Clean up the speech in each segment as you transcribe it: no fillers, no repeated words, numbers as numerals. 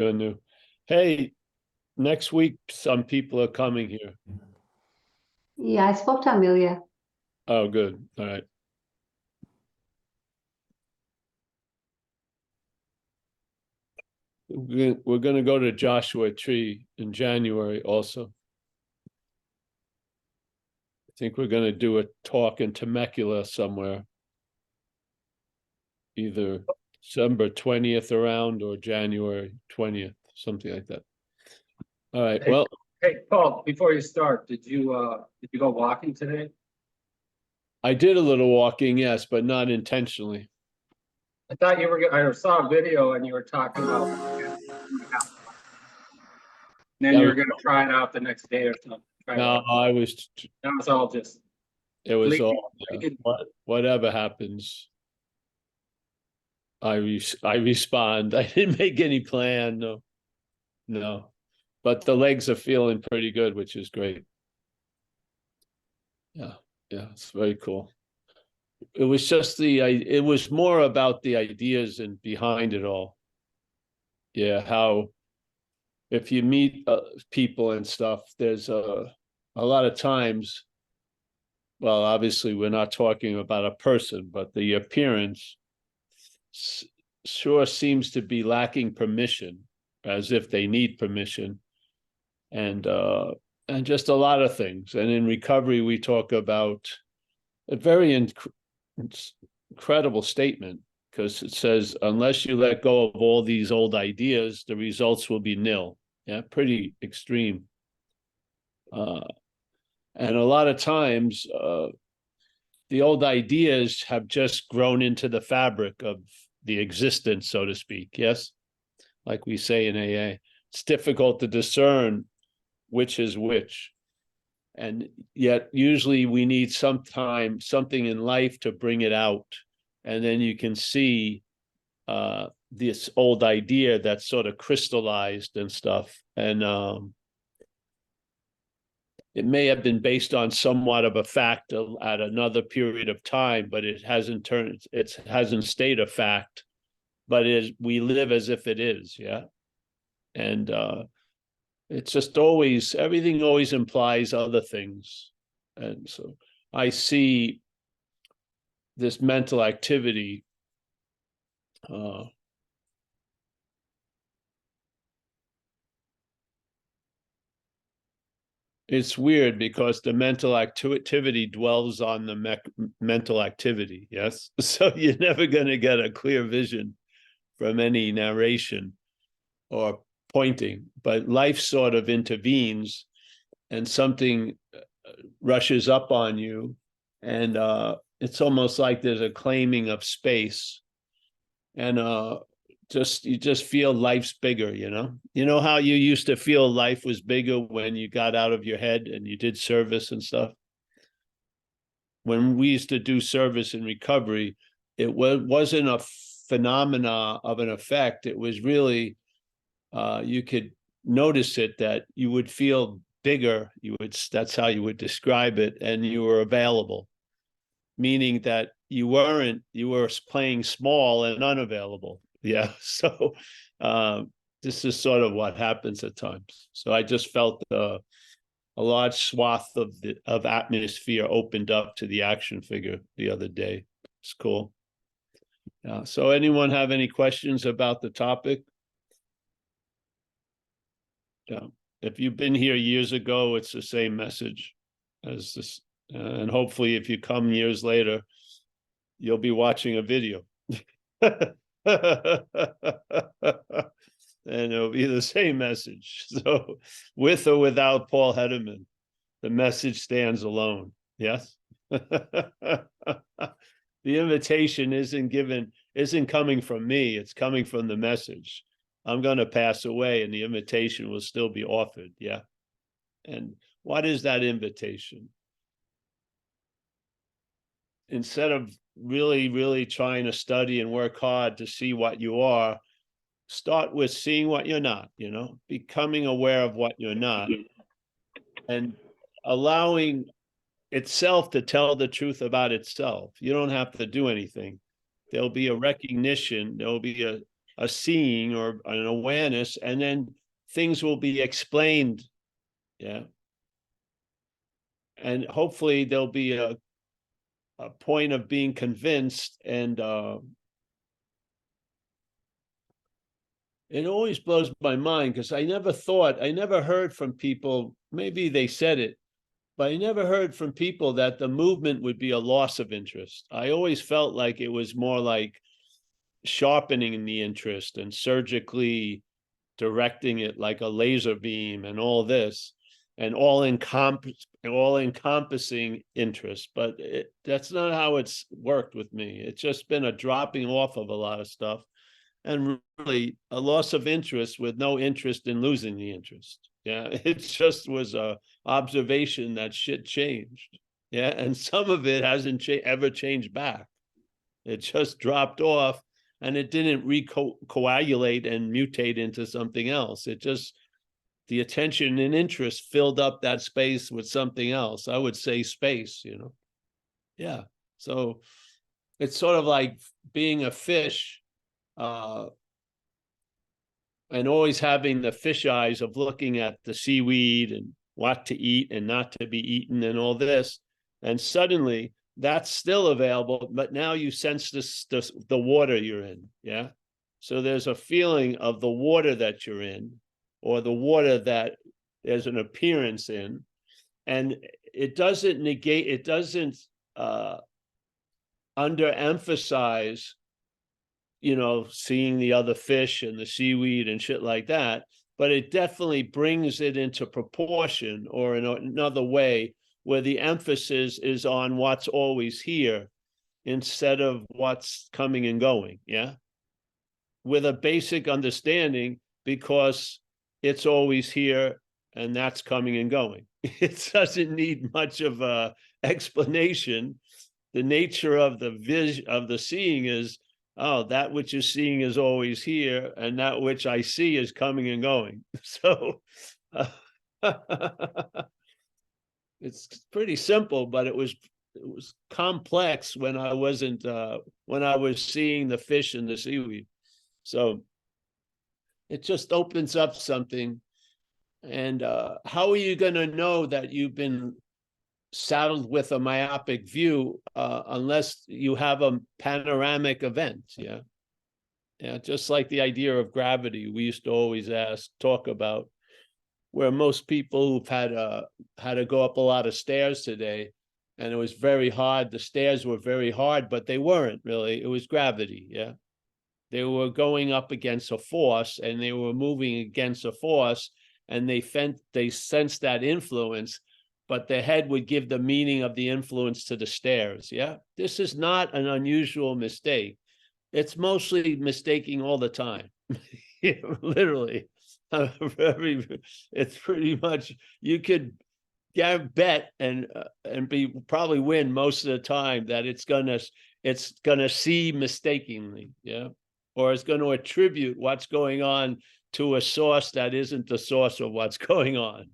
Good new. Hey, next week some people are coming here. Yeah, I spoke to Amelia. Oh, good. All right. We're going to go to Joshua Tree in January also. I think we're going to do a talk in Temecula somewhere, either December 20th around or January 20th, something like that. All right. Hey, well, hey, Paul, before you start, did you go walking today? I did a little walking, yes, but not intentionally. I thought you were. I saw a video and you were talking about, and then That you was, were going to try it out the next day or something. no, I was. That was all just. It was leaking. all. Whatever happens, I respond. I didn't make any plan. No, but the legs are feeling pretty good, which is great. Yeah, it's very cool. It was just it was more about the ideas and behind it all. Yeah, how if you meet people and stuff, there's a lot of times. Well, obviously, we're not talking about a person, but the appearance sure seems to be lacking permission, as if they need permission, and just a lot of things. And in recovery, we talk about a very incredible statement, because it says, unless you let go of all these old ideas, the results will be nil. Yeah, pretty extreme. And a lot of times, the old ideas have just grown into the fabric of the existence, so to speak. Yes, like we say in AA, it's difficult to discern which is which. And yet usually we need something in life to bring it out. And then you can see this old idea that's sort of crystallized and stuff. And it may have been based on somewhat of a fact at another period of time, but it hasn't stayed a fact, but we live as if it is. Yeah. And it's just everything always implies other things. And so I see this mental activity it's weird, because the mental activity dwells on the mental activity. Yes. So you're never going to get a clear vision from any narration or pointing, but life sort of intervenes and something rushes up on you, and it's almost like there's a claiming of space, and you just feel life's bigger. You know how you used to feel life was bigger when you got out of your head and you did service and stuff. When we used to do service in recovery, it wasn't a phenomena of an effect. It was really you could notice it, that you would feel bigger. That's how you would describe it, and you were available, meaning that you were playing small and unavailable. Yeah. So this is sort of what happens at times. So I just felt a large swath of atmosphere opened up to the action figure the other day. It's cool. So anyone have any questions about the topic? Yeah. If you've been here years ago, it's the same message as this. And hopefully if you come years later, you'll be watching a video. And it'll be the same message. So with or without Paul Hedderman, the message stands alone. Yes. The invitation isn't coming from me. It's coming from the message. I'm going to pass away and the invitation will still be offered. Yeah. And what is that invitation? Instead of really trying to study and work hard to see what you are, start with seeing what you're not, becoming aware of what you're not, and allowing itself to tell the truth about itself. You don't have to do anything. There'll be a recognition, there'll be a seeing or an awareness, and then things will be explained. Yeah. And hopefully there'll be a point of being convinced. And it always blows my mind, because I never heard from people, maybe they said it, but I never heard from people that the movement would be a loss of interest. I always felt like it was more like sharpening the interest and surgically directing it like a laser beam and all this, and all encompassing interest. But that's not how it's worked with me. It's just been a dropping off of a lot of stuff, and really a loss of interest with no interest in losing the interest. Yeah, it just was a observation that shit changed. Yeah, and some of it hasn't ever changed back. It just dropped off, and it didn't recoagulate and mutate into something else. It just, the attention and interest filled up that space with something else. I would say space, you know. Yeah. So it's sort of like being a fish, and always having the fish eyes of looking at the seaweed and what to eat and not to be eaten and all this. And suddenly that's still available, but now you sense the water you're in. Yeah. So there's a feeling of the water that you're in, or the water that there's an appearance in. And it doesn't negate, it doesn't underemphasize, you know, seeing the other fish and the seaweed and shit like that, but it definitely brings it into proportion, or in another way, where the emphasis is on what's always here instead of what's coming and going. Yeah. With a basic understanding, because it's always here and that's coming and going. It doesn't need much of a explanation. The nature of the vision of the seeing is, oh, that which is seeing is always here, and that which I see is coming and going. So it's pretty simple, but it was complex when I wasn't when I was seeing the fish and the seaweed. So it just opens up something. And how are you going to know that you've been saddled with a myopic view unless you have a panoramic event? Yeah. Yeah. Just like the idea of gravity, we used to always talk about, where most people who've had to go up a lot of stairs today, and it was very hard. The stairs were very hard, but they weren't really. It was gravity. Yeah. They were going up against a force, and they were moving against a force, and they sensed that influence, but the head would give the meaning of the influence to the stairs. Yeah. This is not an unusual mistake. It's mostly mistaking all the time. Literally. It's pretty much, you could bet and probably win most of the time that it's gonna see mistakenly. Yeah. Or it's going to attribute what's going on to a source that isn't the source of what's going on.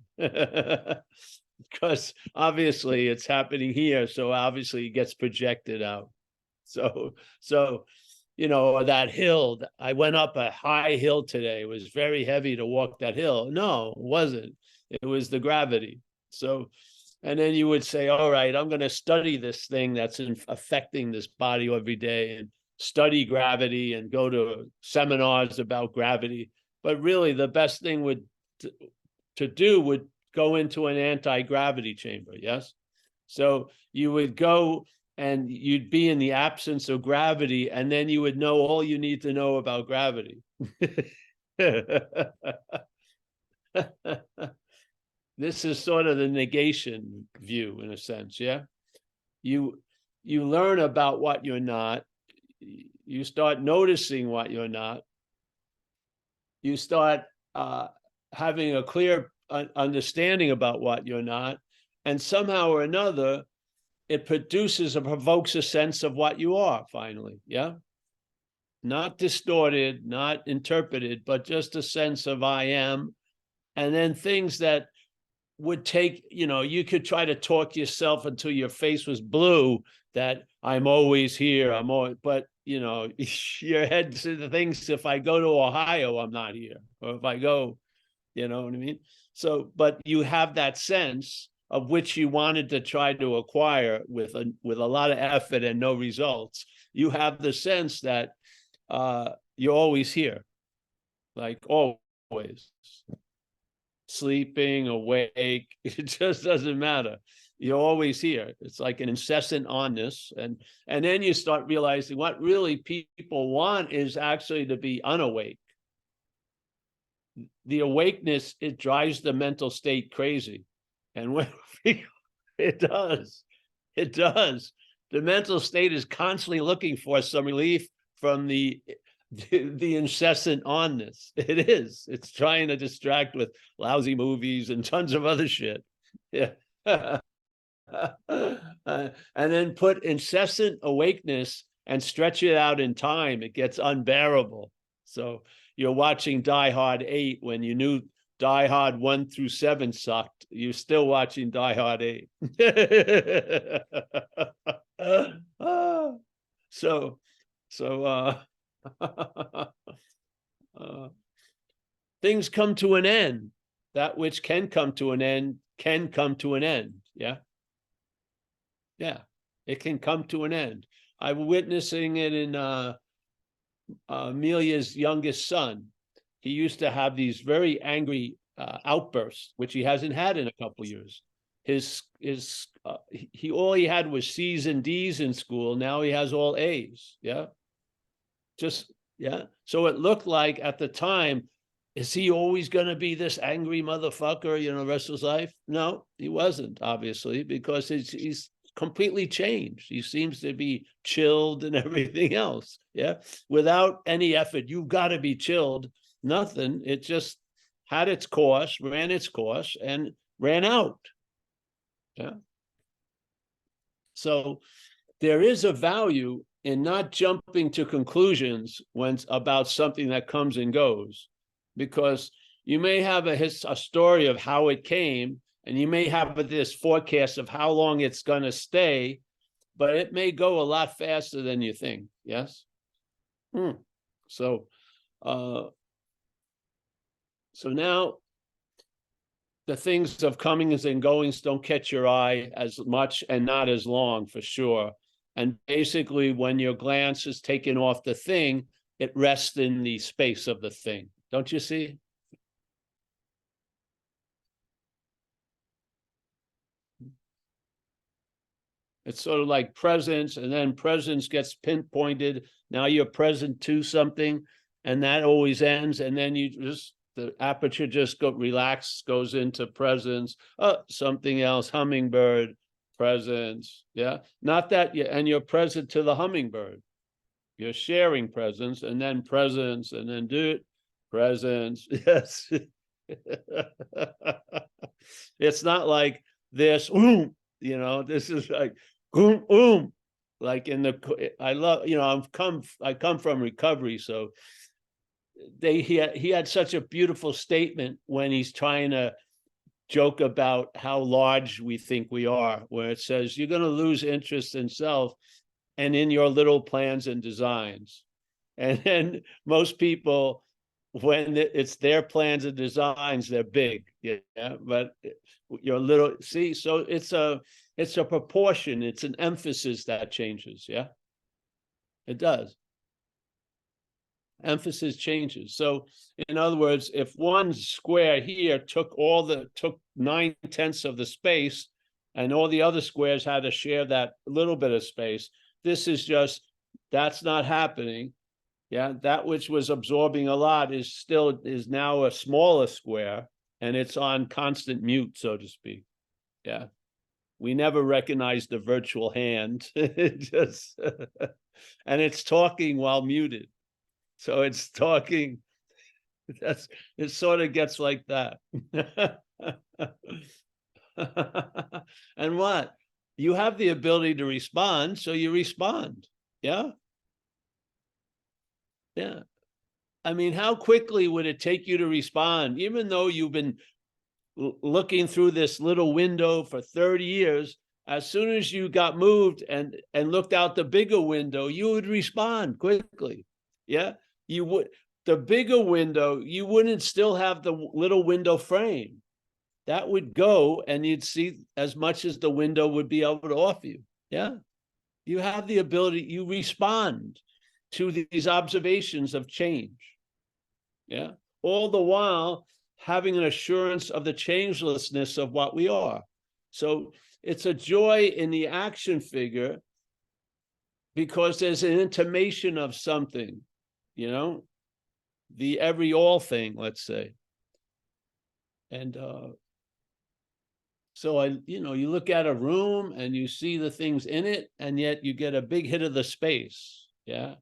Because obviously it's happening here, so obviously it gets projected out. So you know, that hill, I went up a high hill today. It was very heavy to walk that hill. No, it wasn't. It was the gravity. So, and then you would say, all right, I'm going to study this thing that's affecting this body every day, and study gravity and go to seminars about gravity. But really the best thing to do would go into an anti-gravity chamber. Yes. So you would go and you'd be in the absence of gravity, and then you would know all you need to know about gravity. This is sort of the negation view in a sense. Yeah. You learn about what you're not. You start noticing what you're not. You start having a clear understanding about what you're not. And somehow or another, it provokes a sense of what you are finally. Yeah. Not distorted, not interpreted, but just a sense of I am. And then things that would take, you know, you could try to talk yourself until your face was blue that I'm always here, but you know, your head thinks if I go to Ohio, I'm not here. Or if I go, you know what I mean? So, but you have that sense of which you wanted to try to acquire with a lot of effort and no results. You have the sense that you're always here, like always. Sleeping, awake, it just doesn't matter. You're always here. It's like an incessant onness. And then you start realizing what really people want is actually to be unawake. The awakeness, it drives the mental state crazy. And when it does. The mental state is constantly looking for some relief from the incessant onness. It is. It's trying to distract with lousy movies and tons of other shit. Yeah. And then put incessant awakeness and stretch it out in time. It gets unbearable. So you're watching Die Hard 8 when you knew Die Hard 1 through 7 sucked. You're still watching Die Hard 8. Things come to an end. That which can come to an end can come to an end. Yeah. Yeah. It can come to an end. I'm witnessing it in Amelia's youngest son. He used to have these very angry outbursts, which he hasn't had in a couple of years. All he had was C's and D's in school. Now he has all A's. Yeah. So it looked like at the time, is he always going to be this angry motherfucker, you know, the rest of his life? No, he wasn't, obviously, because he's completely changed. He seems to be chilled and everything else. Yeah. Without any effort, you've got to be chilled. Nothing. It just had its course, ran its course, and ran out. Yeah. So there is a value in not jumping to conclusions when about something that comes and goes, because you may have a story of how it came, and you may have this forecast of how long it's going to stay, but it may go a lot faster than you think. Yes. So now the things of comings and goings don't catch your eye as much and not as long, for sure. And basically, when your glance is taken off the thing, it rests in the space of the thing. Don't you see? It's sort of like presence, and then presence gets pinpointed. Now you're present to something, and that always ends. And then the aperture just goes into presence. Oh, something else, hummingbird, presence. Yeah. Not that and you're present to the hummingbird. You're sharing presence, and then presence, and then presence. Yes. It's not like this, you know, this is like like in I love, you know, I come from recovery, so he had such a beautiful statement when he's trying to joke about how large we think we are, where it says you're going to lose interest in self and in your little plans and designs. And then most people, when it's their plans and designs, they're big. Yeah. But you're little, see, so it's a proportion, it's an emphasis that changes. Yeah. It does. Emphasis changes. So in other words, if one square here took 9/10 of the space, and all the other squares had to share that little bit of space, that's not happening. Yeah, that which was absorbing a lot is now a smaller square, and it's on constant mute, so to speak. Yeah. We never recognize the virtual hand. Just and it's talking while muted. So it's talking. It sort of gets like that. And what? You have the ability to respond, so you respond. Yeah. Yeah. I mean, how quickly would it take you to respond, even though you've been looking through this little window for 30 years? as soon as you got moved and looked out the bigger window, you would respond quickly. Yeah, you would. The bigger window, you wouldn't still have the little window frame. That would go, and you'd see as much as the window would be able to offer you. Yeah, you have the ability. You respond to these observations of change. Yeah, all the while having an assurance of the changelessness of what we are. So it's a joy in the action figure because there's an intimation of something, you know, the every all thing, let's say. And so you look at a room and you see the things in it, and yet you get a big hit of the space. Yeah.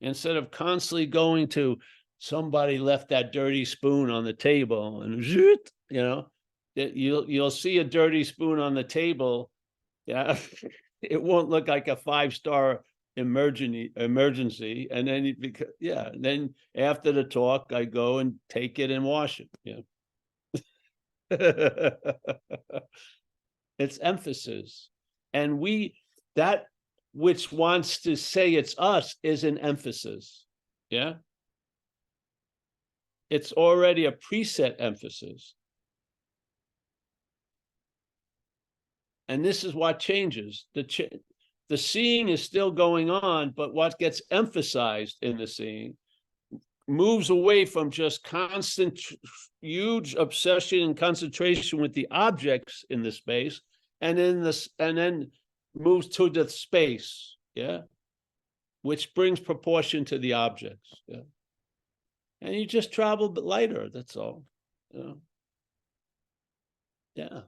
Instead of constantly going to somebody left that dirty spoon on the table and you'll see a dirty spoon on the table. Yeah. It won't look like a 5-star emergency. And then, then after the talk, I go and take it and wash it. Yeah. It's emphasis. And that which wants to say it's us is an emphasis. Yeah. It's already a preset emphasis. And this is what changes. The seeing is still going on, but what gets emphasized in the seeing moves away from just constant, huge obsession and concentration with the objects in the space, and then moves to the space, yeah, which brings proportion to the objects, yeah. And you just travel a bit lighter, that's all, you know. Yeah.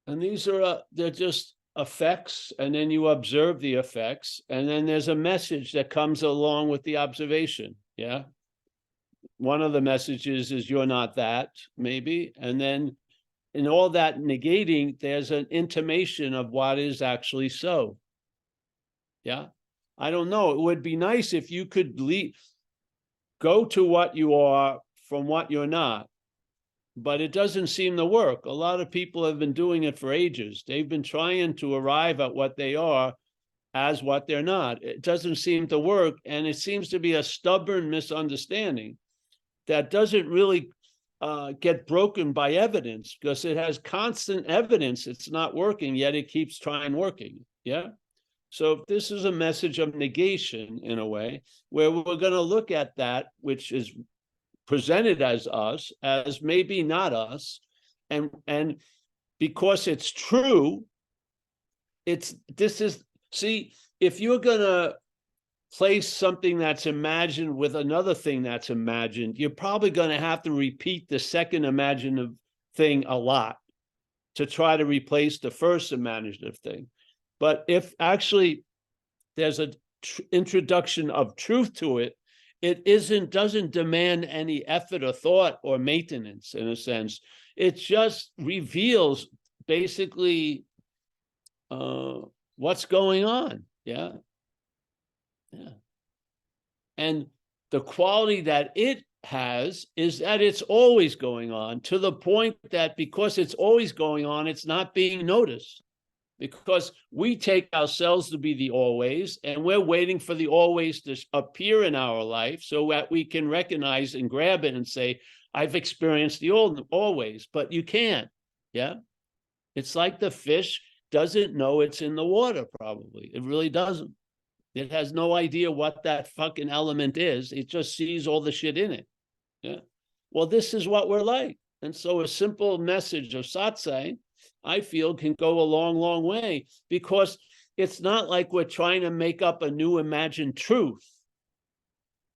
And these are, they're just effects, and then you observe the effects, and then there's a message that comes along with the observation, yeah. One of the messages is you're not that, maybe, and then in all that negating, there's an intimation of what is actually so. Yeah. I don't know. It would be nice if you could go to what you are from what you're not, but it doesn't seem to work. A lot of people have been doing it for ages. They've been trying to arrive at what they are as what they're not. It doesn't seem to work. And it seems to be a stubborn misunderstanding that doesn't really get broken by evidence, because it has constant evidence it's not working, yet it keeps trying working. Yeah. So this is a message of negation in a way, where we're going to look at that which is presented as us, as maybe not us, and because it's true, see, if you're going to place something that's imagined with another thing that's imagined, you're probably going to have to repeat the second imaginative thing a lot to try to replace the first imaginative thing. But if actually there's an introduction of truth to it, it doesn't demand any effort or thought or maintenance, in a sense. It just reveals basically what's going on. Yeah. Yeah. And the quality that it has is that it's always going on, to the point that because it's always going on, it's not being noticed. Because we take ourselves to be the always, and we're waiting for the always to appear in our life so that we can recognize and grab it and say, I've experienced the always, but you can't. Yeah. It's like the fish doesn't know it's in the water, probably. It really doesn't. It has no idea what that fucking element is. It just sees all the shit in it. Yeah. Well, this is what we're like. And so a simple message of satsang, I feel, can go a long, long way, because it's not like we're trying to make up a new imagined truth.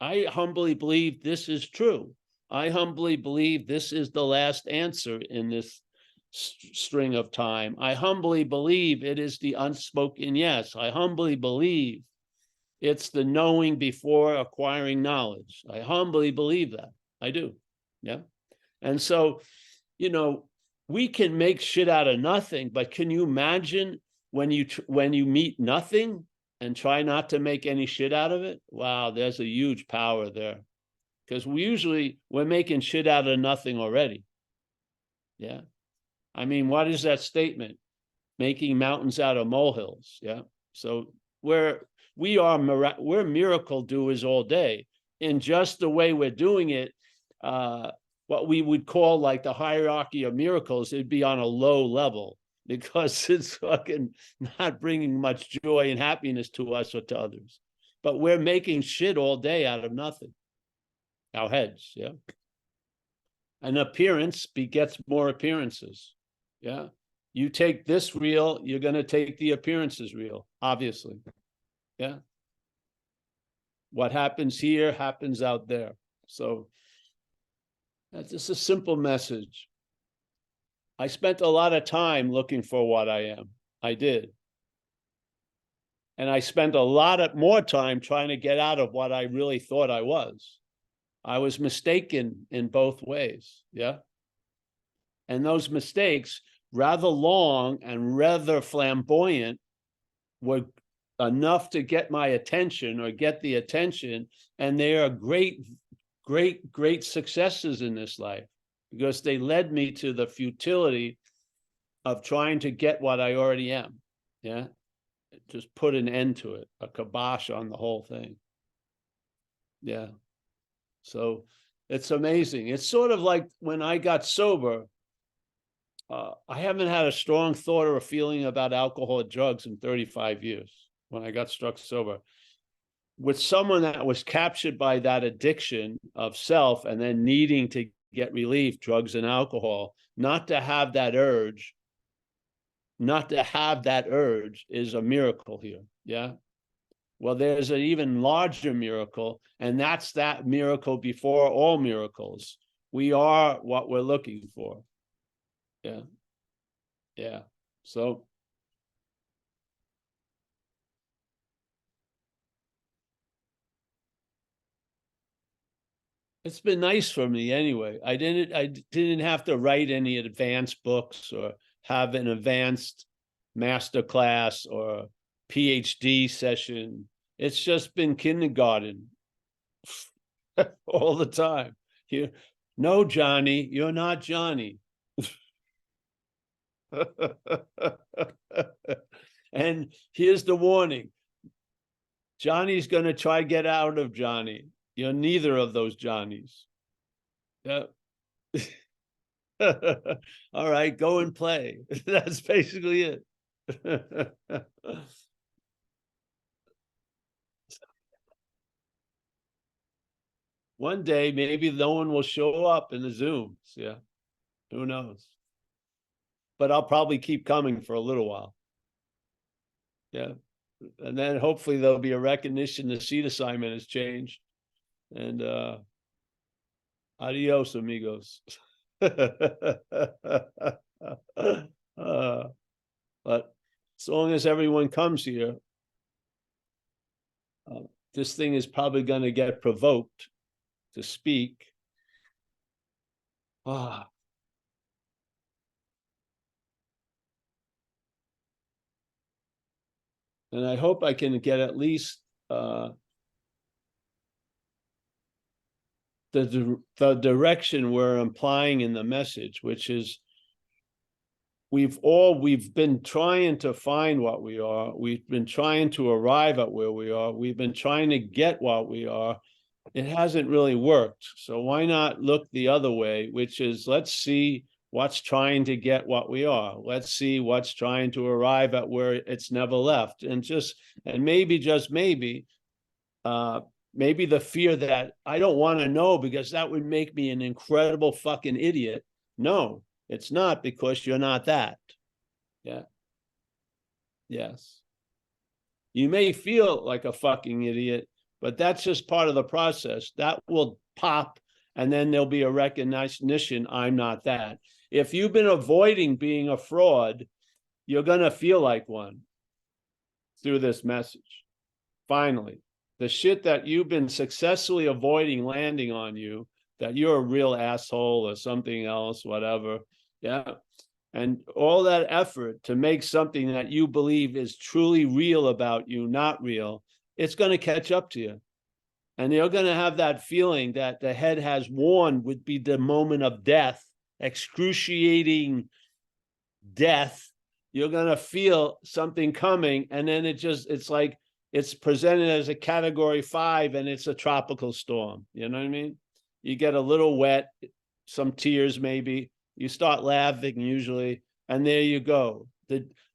I humbly believe this is true. I humbly believe this is the last answer in this string of time. I humbly believe it is the unspoken yes. I humbly believe it's the knowing before acquiring knowledge. I humbly believe that. I do. Yeah. And so, we can make shit out of nothing, but can you imagine when you meet nothing and try not to make any shit out of it? Wow, there's a huge power there. Because we're making shit out of nothing already. Yeah. I mean, what is that statement? Making mountains out of molehills. Yeah. So we're miracle doers all day. In just the way we're doing it, what we would call like the hierarchy of miracles, it'd be on a low level because it's fucking not bringing much joy and happiness to us or to others. But we're making shit all day out of nothing. Our heads, yeah. An appearance begets more appearances, yeah. You take this real, you're going to take the appearances real, obviously, yeah. What happens here happens out there. So that's just a simple message. I spent a lot of time looking for what I am. I did. And I spent a lot more time trying to get out of what I really thought I was. I was mistaken in both ways. Yeah. And those mistakes, rather long and rather flamboyant, were enough to get my attention or get the attention. And they are great, great, great successes in this life because they led me to the futility of trying to get what I already am. Yeah. Just put an end to it, a kibosh on the whole thing. Yeah. So it's amazing. It's sort of like when I got sober, I haven't had a strong thought or a feeling about alcohol or drugs in 35 years when I got struck sober. With someone that was captured by that addiction of self and then needing to get relief, drugs and alcohol, not to have that urge is a miracle here. Yeah. Well, there's an even larger miracle, and that's that miracle before all miracles. We are what we're looking for. Yeah. Yeah. So it's been nice for me anyway. I didn't have to write any advanced books or have an advanced master class or PhD session. It's just been kindergarten all the time. No, Johnny, you're not Johnny. And here's the warning. Johnny's going to try to get out of Johnny. You're neither of those Johnnies. Yeah. All right, go and play. That's basically it. One day, maybe no one will show up in the Zooms. Yeah. Who knows? But I'll probably keep coming for a little while. Yeah. And then hopefully there'll be a recognition the seat assignment has changed. And adios, amigos. But as long as everyone comes here, this thing is probably going to get provoked to speak. And I hope I can get at least the direction we're implying in the message, which is we've been trying to find what we are. We've been trying to arrive at where we are. We've been trying to get what we are. It hasn't really worked. So why not look the other way, which is let's see what's trying to get what we are. Let's see what's trying to arrive at where it's never left. And maybe, just maybe, maybe the fear that I don't want to know because that would make me an incredible fucking idiot. No, it's not, because you're not that. Yeah. Yes. You may feel like a fucking idiot, but that's just part of the process. That will pop, and then there'll be a recognition, I'm not that. If you've been avoiding being a fraud, you're going to feel like one through this message. Finally, the shit that you've been successfully avoiding landing on you, that you're a real asshole or something else, whatever. Yeah. And all that effort to make something that you believe is truly real about you not real, it's going to catch up to you. And you're going to have that feeling that the head has warned would be the moment of death, excruciating death, you're going to feel something coming. And then it's like, it's presented as a category 5 and it's a tropical storm. You know what I mean? You get a little wet, some tears maybe, you start laughing usually, and there you go.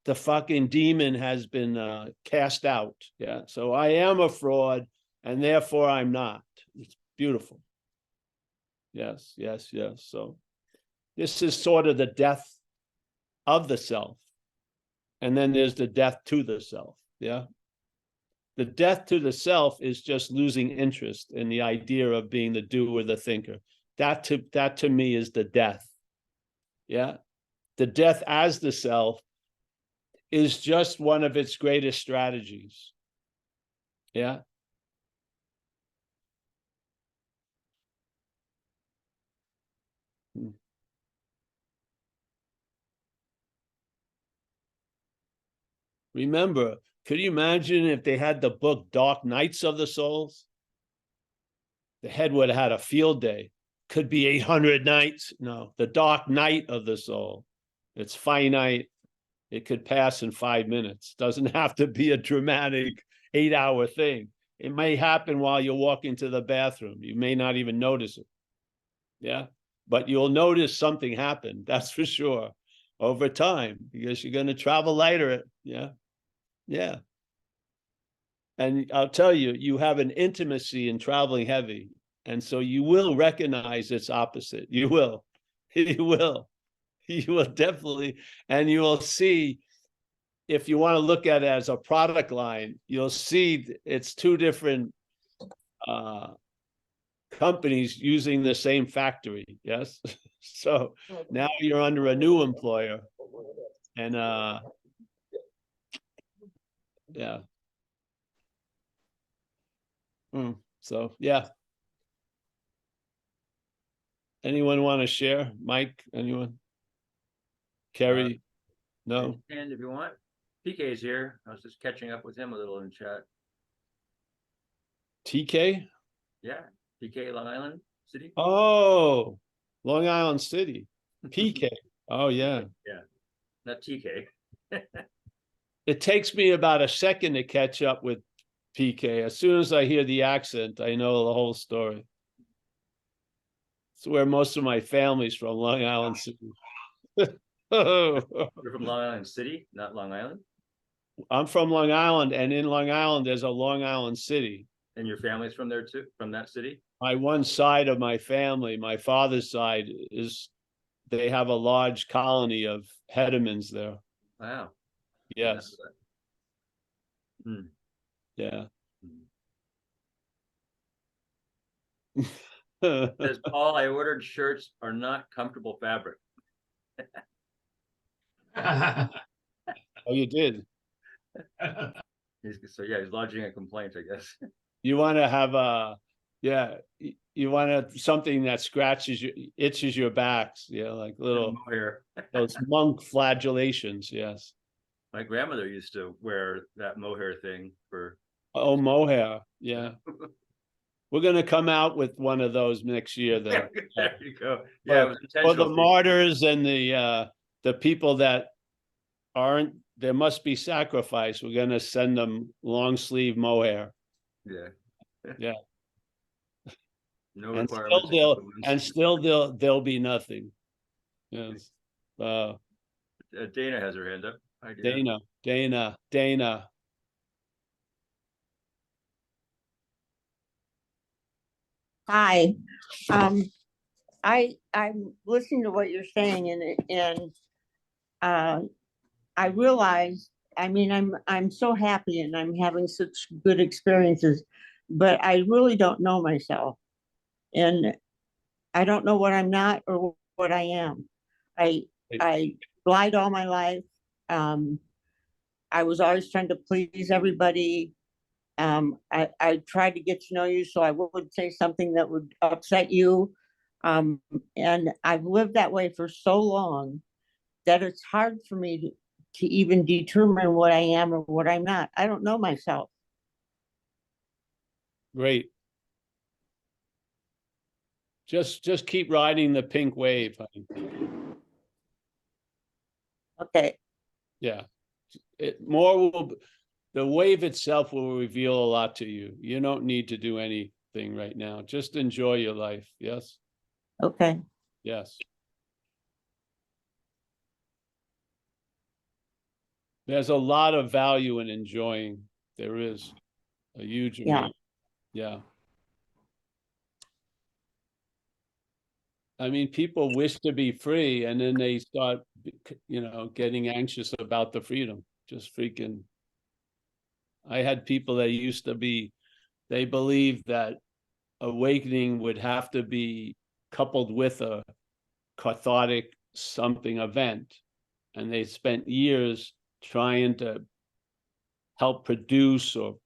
The fucking demon has been cast out. Yeah. So I am a fraud and therefore I'm not. It's beautiful. Yes, yes, yes. So this is sort of the death of the self. And then there's the death to the self. Yeah. The death to the self is just losing interest in the idea of being the doer, the thinker. That to me is the death. Yeah. The death as the self is just one of its greatest strategies. Yeah. Remember, could you imagine if they had the book Dark Nights of the Souls? The head would have had a field day. Could be 800 nights. No, the dark night of the soul. It's finite. It could pass in 5 minutes. Doesn't have to be a dramatic 8-hour thing. It may happen while you're walking to the bathroom. You may not even notice it. Yeah. But you'll notice something happened. That's for sure. Over time, because you're going to travel lighter. Yeah. Yeah. And I'll tell you, you have an intimacy in traveling heavy. And so you will recognize its opposite. You will. You will. You will definitely. And you will see, if you want to look at it as a product line, you'll see it's two different companies using the same factory. Yes. So now you're under a new employer. And yeah. So yeah. Anyone want to share? Mike, anyone? Kerry? No? And if you want, PK's here. I was just catching up with him a little in chat. TK? Yeah, PK, Long Island City. Oh, Long Island City. PK. Oh, yeah. Yeah, not TK. It takes me about a second to catch up with PK. As soon as I hear the accent, I know the whole story. It's where most of my family's from, Long Island City. You're from Long Island City, not Long Island? I'm from Long Island, and in Long Island, there's a Long Island City. And your family's from there too, from that city? My one side of my family, my father's side, they have a large colony of Heddermans there. Wow. Yes. Hmm. Yeah. Says Paul, I ordered shirts are not comfortable fabric. Oh, you did. So yeah, he's lodging a complaint, I guess. You want to have you want something that itches your backs. Yeah, like little Mohair. those monk flagellations. Yes. My grandmother used to wear that mohair thing for. Oh, mohair. Yeah. We're going to come out with one of those next year, though. There you go. Yeah, it was For the intentional. martyrs and the people that aren't, there must be sacrifice. We're going to send them long sleeve mohair. Yeah. Yeah. No And requirements. still there'll be nothing. Yes. Dana has her hand up. Hi, Dana. Dana. Hi. I'm listening to what you're saying, and I realize, I mean, I'm so happy and I'm having such good experiences, but I really don't know myself, and I don't know what I'm not or what I am. I lied all my life. I was always trying to please everybody. I tried to get to know you, so I would say something that would upset you. And I've lived that way for so long that it's hard for me to even determine what I am or what I'm not. I don't know myself. Great. Just keep riding the pink wave. Okay, Yeah. The wave itself will reveal a lot to you. You don't need to do anything right now. Just enjoy your life. Yes. okay. Yes. There's a lot of value in enjoying. There is a huge Yeah. amount. Yeah. I mean, people wish to be free and then they start, getting anxious about the freedom. Just freaking. I had people that used to they believed that awakening would have to be coupled with a cathartic something event. And they spent years trying to help produce or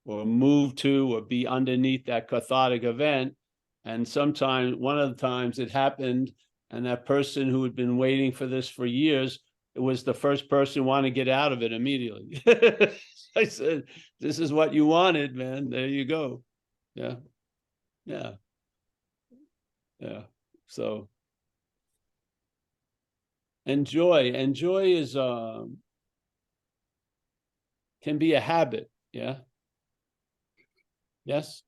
move to or be underneath that cathartic event. And sometimes, one of the times it happened, and that person who had been waiting for this for years, it was the first person who wanted to get out of it immediately. I said, this is what you wanted, man. There you go. Yeah. Yeah. Yeah. So enjoy is can be a habit. Yeah. Yes.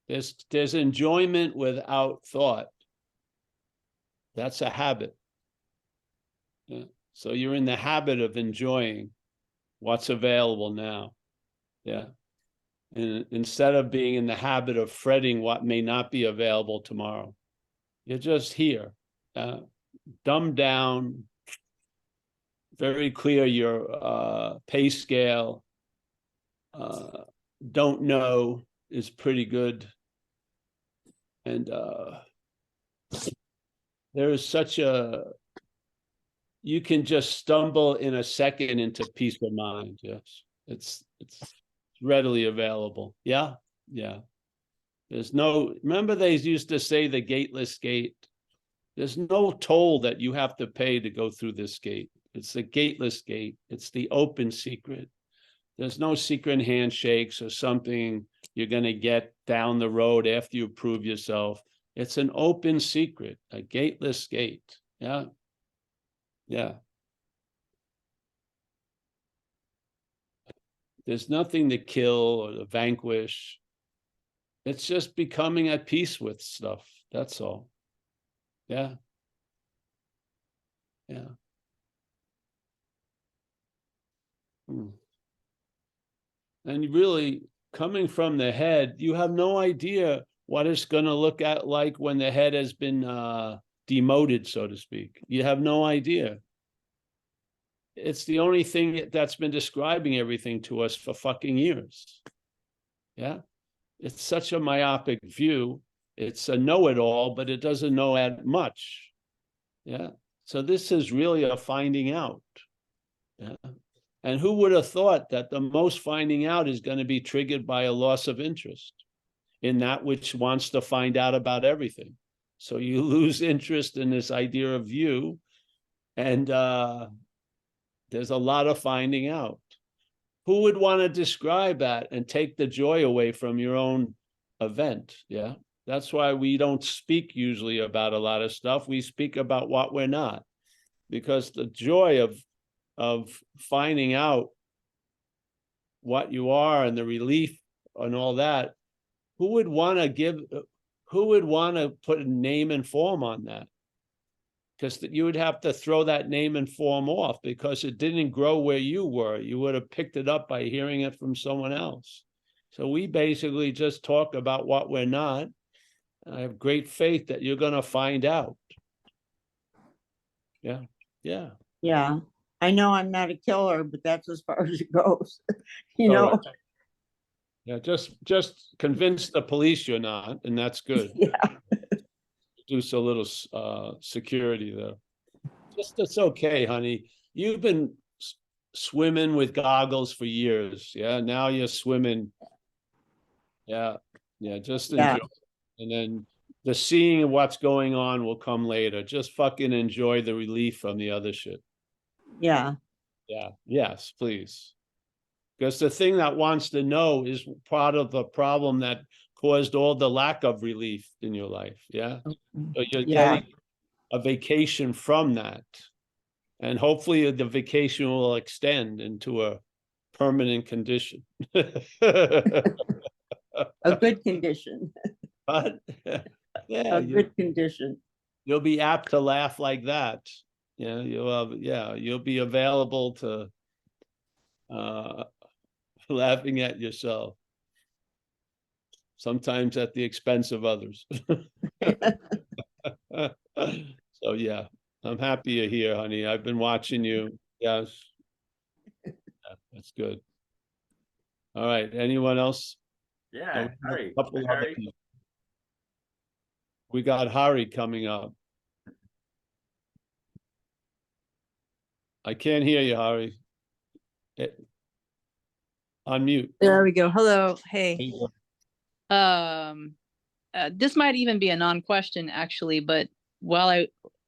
There's enjoyment without thought. That's a habit. Yeah. So you're in the habit of enjoying what's available now. Yeah. And instead of being in the habit of fretting what may not be available tomorrow, you're just here. Dumbed down, very clear your pay scale. Don't know is pretty good. And there is such you can just stumble in a second into peace of mind. Yes. It's readily available. Yeah. Yeah. Remember they used to say the gateless gate. There's no toll that you have to pay to go through this gate. It's the gateless gate. It's the open secret. There's no secret handshakes or something you're going to get down the road after you prove yourself. It's an open secret, a gateless gate. Yeah. Yeah. There's nothing to kill or to vanquish. It's just becoming at peace with stuff. That's all. Yeah. Yeah. And really, coming from the head, you have no idea what it's going to look at like when the head has been demoted, so to speak. You have no idea. It's the only thing that's been describing everything to us for fucking years. Yeah. It's such a myopic view. It's a know-it-all, but it doesn't know at much. Yeah. So this is really a finding out. Yeah. And who would have thought that the most finding out is going to be triggered by a loss of interest in that which wants to find out about everything? So you lose interest in this idea of you, and there's a lot of finding out. Who would want to describe that and take the joy away from your own event? Yeah. That's why we don't speak usually about a lot of stuff. We speak about what we're not, because the joy of finding out what you are and the relief and all that, who would want to put a name and form on that? Because you would have to throw that name and form off because it didn't grow where you were. You would have picked it up by hearing it from someone else. So we basically just talk about what we're not. I have great faith that you're going to find out. Yeah. Yeah. Yeah. I know I'm not a killer, but that's as far as it goes. You know? Yeah, just convince the police you're not, and that's good. Yeah. Produce a little security there. It's okay, honey. You've been swimming with goggles for years. Yeah, now you're swimming. Yeah, yeah, just enjoy. And then the seeing of what's going on will come later. Just fucking enjoy the relief from the other shit. Yeah. Yeah, yes, please. Because the thing that wants to know is part of the problem that caused all the lack of relief in your life. Yeah. So you're getting a vacation from that. And hopefully the vacation will extend into a permanent condition. A good condition, But yeah, a good condition. you'll be apt to laugh like that. Yeah, you'll be available to laughing at yourself, sometimes at the expense of others. So yeah, I'm happy you're here, honey. I've been watching you. Yes. Yeah, that's good. All right. Anyone else? Oh, Yeah, we have a Harry. couple Hi, other Harry. people. We got Hari coming up. I can't hear you, Hari. Unmute. There we go. Hello. There Hey. you go. This might even be a non-question actually, but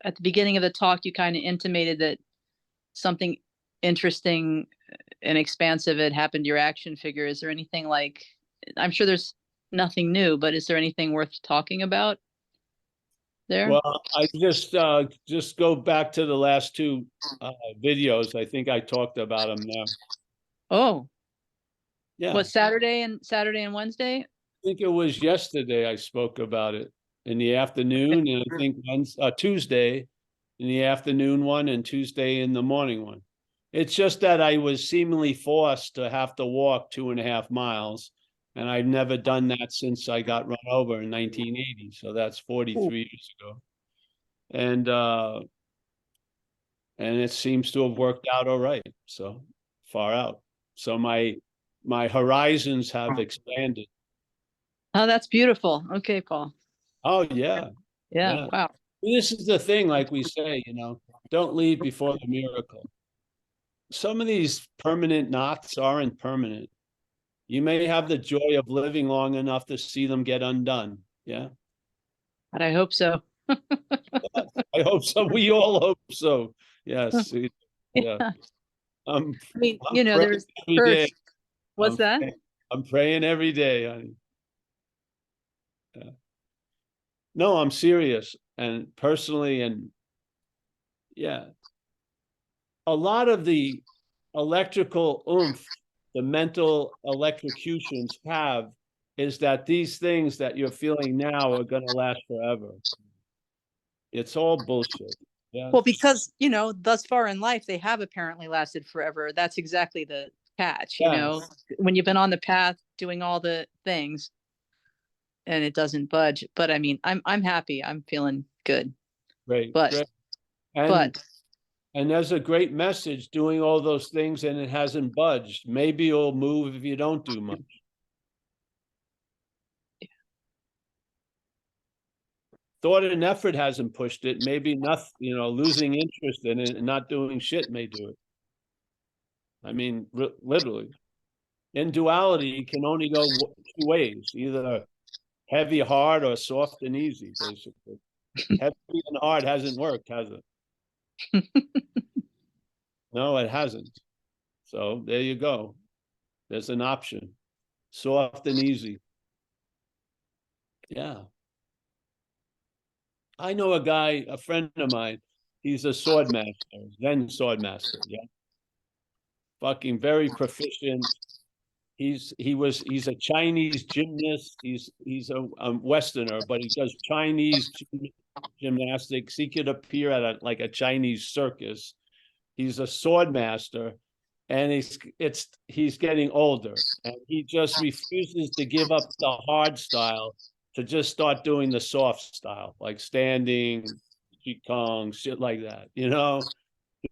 at the beginning of the talk, you kind of intimated that something interesting and expansive had happened to your action figure. Is there anything like, I'm sure there's nothing new, but is there anything worth talking about there? Well, I just go back to the last two videos. I think I talked about them there. Oh, Yeah. what, Saturday and Wednesday? I think it was yesterday I spoke about it in the afternoon, and I think Tuesday in the afternoon one and Tuesday in the morning one. It's just that I was seemingly forced to have to walk 2.5 miles, and I've never done that since I got run over in 1980. So that's 43 years ago. And it seems to have worked out all right. So far out. So my horizons have expanded. Oh, that's beautiful. Okay, Paul. Oh yeah. Yeah. Yeah. Wow. This is the thing, like we say, don't leave before the miracle. Some of these permanent knots aren't permanent. You may have the joy of living long enough to see them get undone. Yeah. But I hope so. I hope so. We all hope so. Yes. Yeah. Yeah. I'm I mean, praying there's every perks. day. What's that? I'm praying every day, honey. Yeah. No, I'm serious. And personally, and yeah, a lot of the electrical oomph, the mental electrocutions have, is that these things that you're feeling now are going to last forever. It's all bullshit. Yeah. Well, because, thus far in life, they have apparently lasted forever. That's exactly the catch, Yeah. when you've been on the path doing all the things and it doesn't budge. But I mean, I'm happy. I'm feeling good. Great. But, great. And there's a great message doing all those things and it hasn't budged. Maybe it'll move if you don't do much. Thought and effort hasn't pushed it. Maybe nothing, losing interest in it and not doing shit may do it. I mean, literally. In duality, you can only go 2 ways, either heavy, hard, or soft and easy, basically. Heavy and hard hasn't worked, has it? No, it hasn't. So there you go. There's an option. Soft and easy. Yeah. I know a guy, a friend of mine, he's a swordmaster, Zen Swordmaster, yeah. Fucking very proficient. He's a Chinese gymnast. He's a Westerner, but he does Chinese gymnastics. He could appear at like a Chinese circus. He's a sword master, and he's getting older, and he just refuses to give up the hard style to just start doing the soft style, like standing, qigong, shit like that.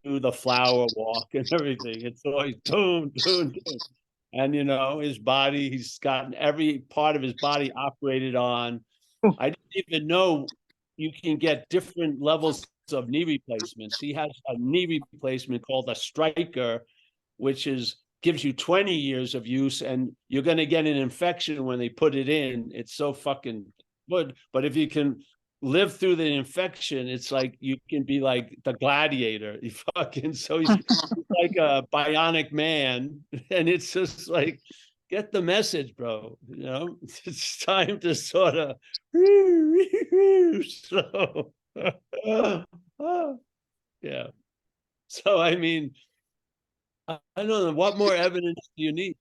Do the flower walk and everything. It's always boom, boom, boom. And his body, he's gotten every part of his body operated on. I didn't even know you can get different levels of knee replacements. He has a knee replacement called a striker, which gives you 20 years of use, and you're going to get an infection when they put it in. It's so fucking good. But if you can live through the infection, it's like you can be like the gladiator. He's like a bionic man, and it's just like, get the message, bro. It's time to sort of so yeah. So, I mean, I don't know, what more evidence do you need?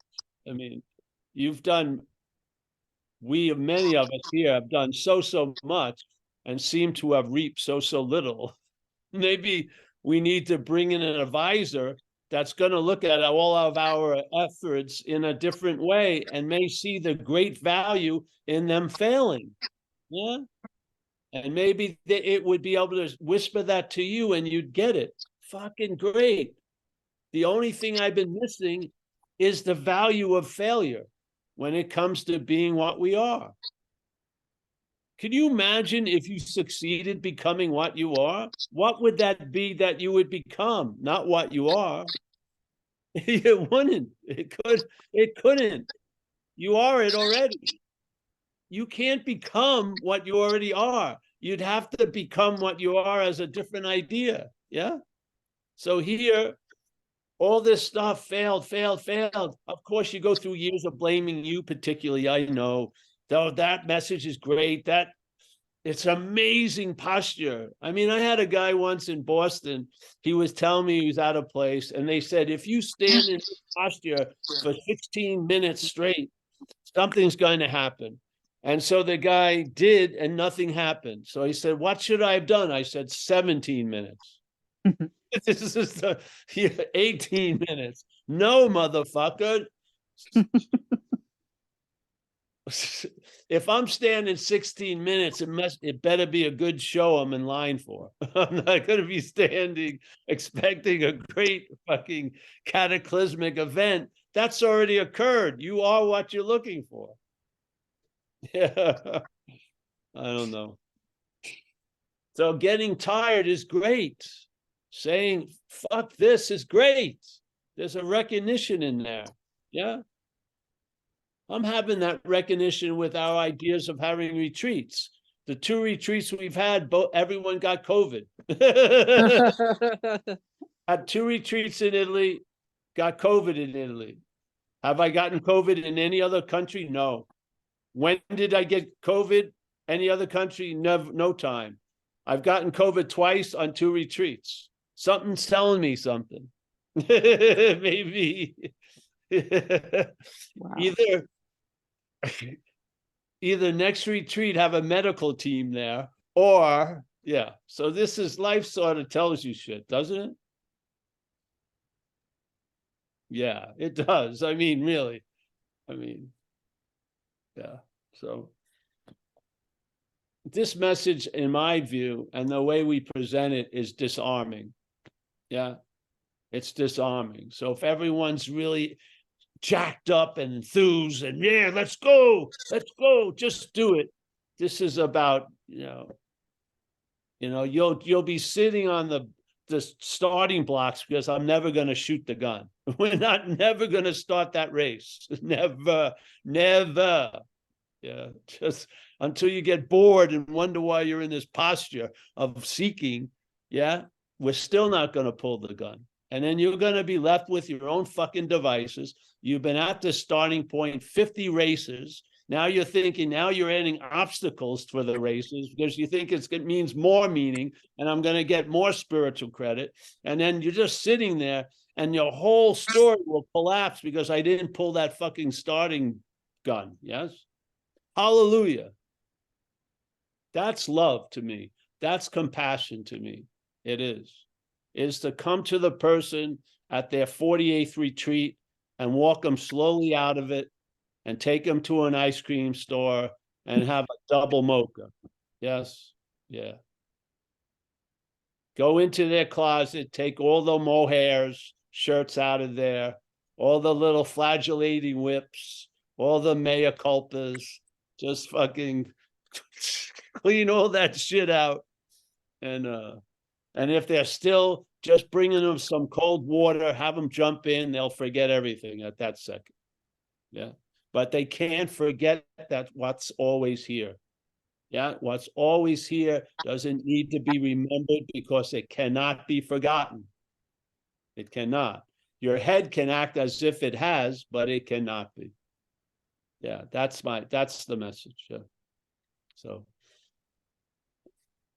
I mean, you've done, many of us here have done so much and seem to have reaped so little. Maybe we need to bring in an advisor that's going to look at all of our efforts in a different way and may see the great value in them failing. Yeah. And maybe it would be able to whisper that to you and you'd get it. Fucking great. The only thing I've been missing is the value of failure when it comes to being what we are. Can you imagine if you succeeded becoming what you are? What would that be that you would become? Not what you are. It wouldn't. It couldn't. You are it already. You can't become what you already are. You'd have to become what you are as a different idea. Yeah. So here, all this stuff failed. Of course, you go through years of blaming you particularly. I know, though that message is great. It's amazing posture. I mean, I had a guy once in Boston. He was telling me he was out of place. And they said, if you stand in posture for 16 minutes straight, something's going to happen. And so the guy did, and nothing happened. So he said, what should I have done? I said, 17 minutes. This is 18 minutes. No, motherfucker. If I'm standing 16 minutes, it better be a good show I'm in line for. I'm not going to be standing expecting a great fucking cataclysmic event. That's already occurred. You are what you're looking for. Yeah. I don't know. So getting tired is great. Saying, fuck this is great. There's a recognition in there. Yeah. I'm having that recognition with our ideas of having retreats. The 2 retreats we've had, everyone got COVID. Had 2 retreats in Italy, got COVID in Italy. Have I gotten COVID in any other country? No. When did I get COVID? Any other country? Never, no time. I've gotten COVID twice on 2 retreats. Something's telling me something. Maybe. Wow. Either next retreat have a medical team there, or yeah. So this is life sort of tells you shit, doesn't it? Yeah, it does. I mean, really. I mean, yeah. So this message, in my view, and the way we present it is disarming. Yeah, it's disarming. So if everyone's really jacked up and enthused and yeah, let's go, just do it. This is about, you'll be sitting on the starting blocks because I'm never going to shoot the gun. We're never going to start that race. Never. Yeah, just until you get bored and wonder why you're in this posture of seeking. Yeah, we're still not going to pull the gun. And then you're going to be left with your own fucking devices. You've been at the starting point 50 races. Now you're thinking, now you're adding obstacles for the races because you think it means more meaning and I'm going to get more spiritual credit. And then you're just sitting there and your whole story will collapse because I didn't pull that fucking starting gun. Yes. Hallelujah. That's love to me. That's compassion to me. It is to come to the person at their 48th retreat and walk them slowly out of it and take them to an ice cream store and have a double mocha. Yes. Yeah. Go into their closet, take all the mohairs, shirts out of there, all the little flagellating whips, all the mea culpas, just fucking clean all that shit out. And if they're still just bringing them some cold water, have them jump in, they'll forget everything at that second. Yeah. But they can't forget that what's always here. Yeah. What's always here doesn't need to be remembered because it cannot be forgotten. It cannot. Your head can act as if it has, but it cannot be. Yeah. That's the message. Yeah. So.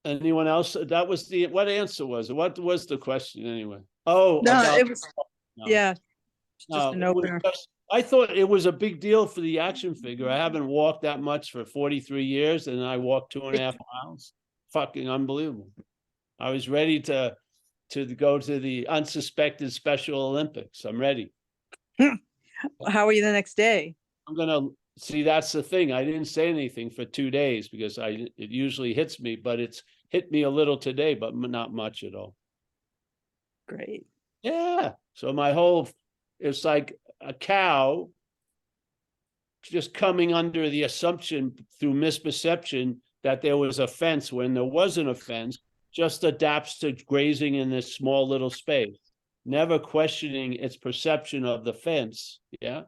Anyone else? That was what answer was it? What was the question anyway? Oh, No, about, it was, no. yeah, just No, an it was opener. I thought it was a big deal for the action figure. I haven't walked that much for 43 years, and I walked 2.5 miles. Fucking unbelievable. I was ready to go to the unsuspected Special Olympics. I'm ready. How are you the next day? I'm gonna see. That's the thing. I didn't say anything for 2 days because it usually hits me, but it's hit me a little today, but not much at all. Great. Yeah. So my whole, it's like a cow just coming under the assumption through misperception that there was a fence when there wasn't a fence, just adapts to grazing in this small little space, never questioning its perception of the fence. Yeah.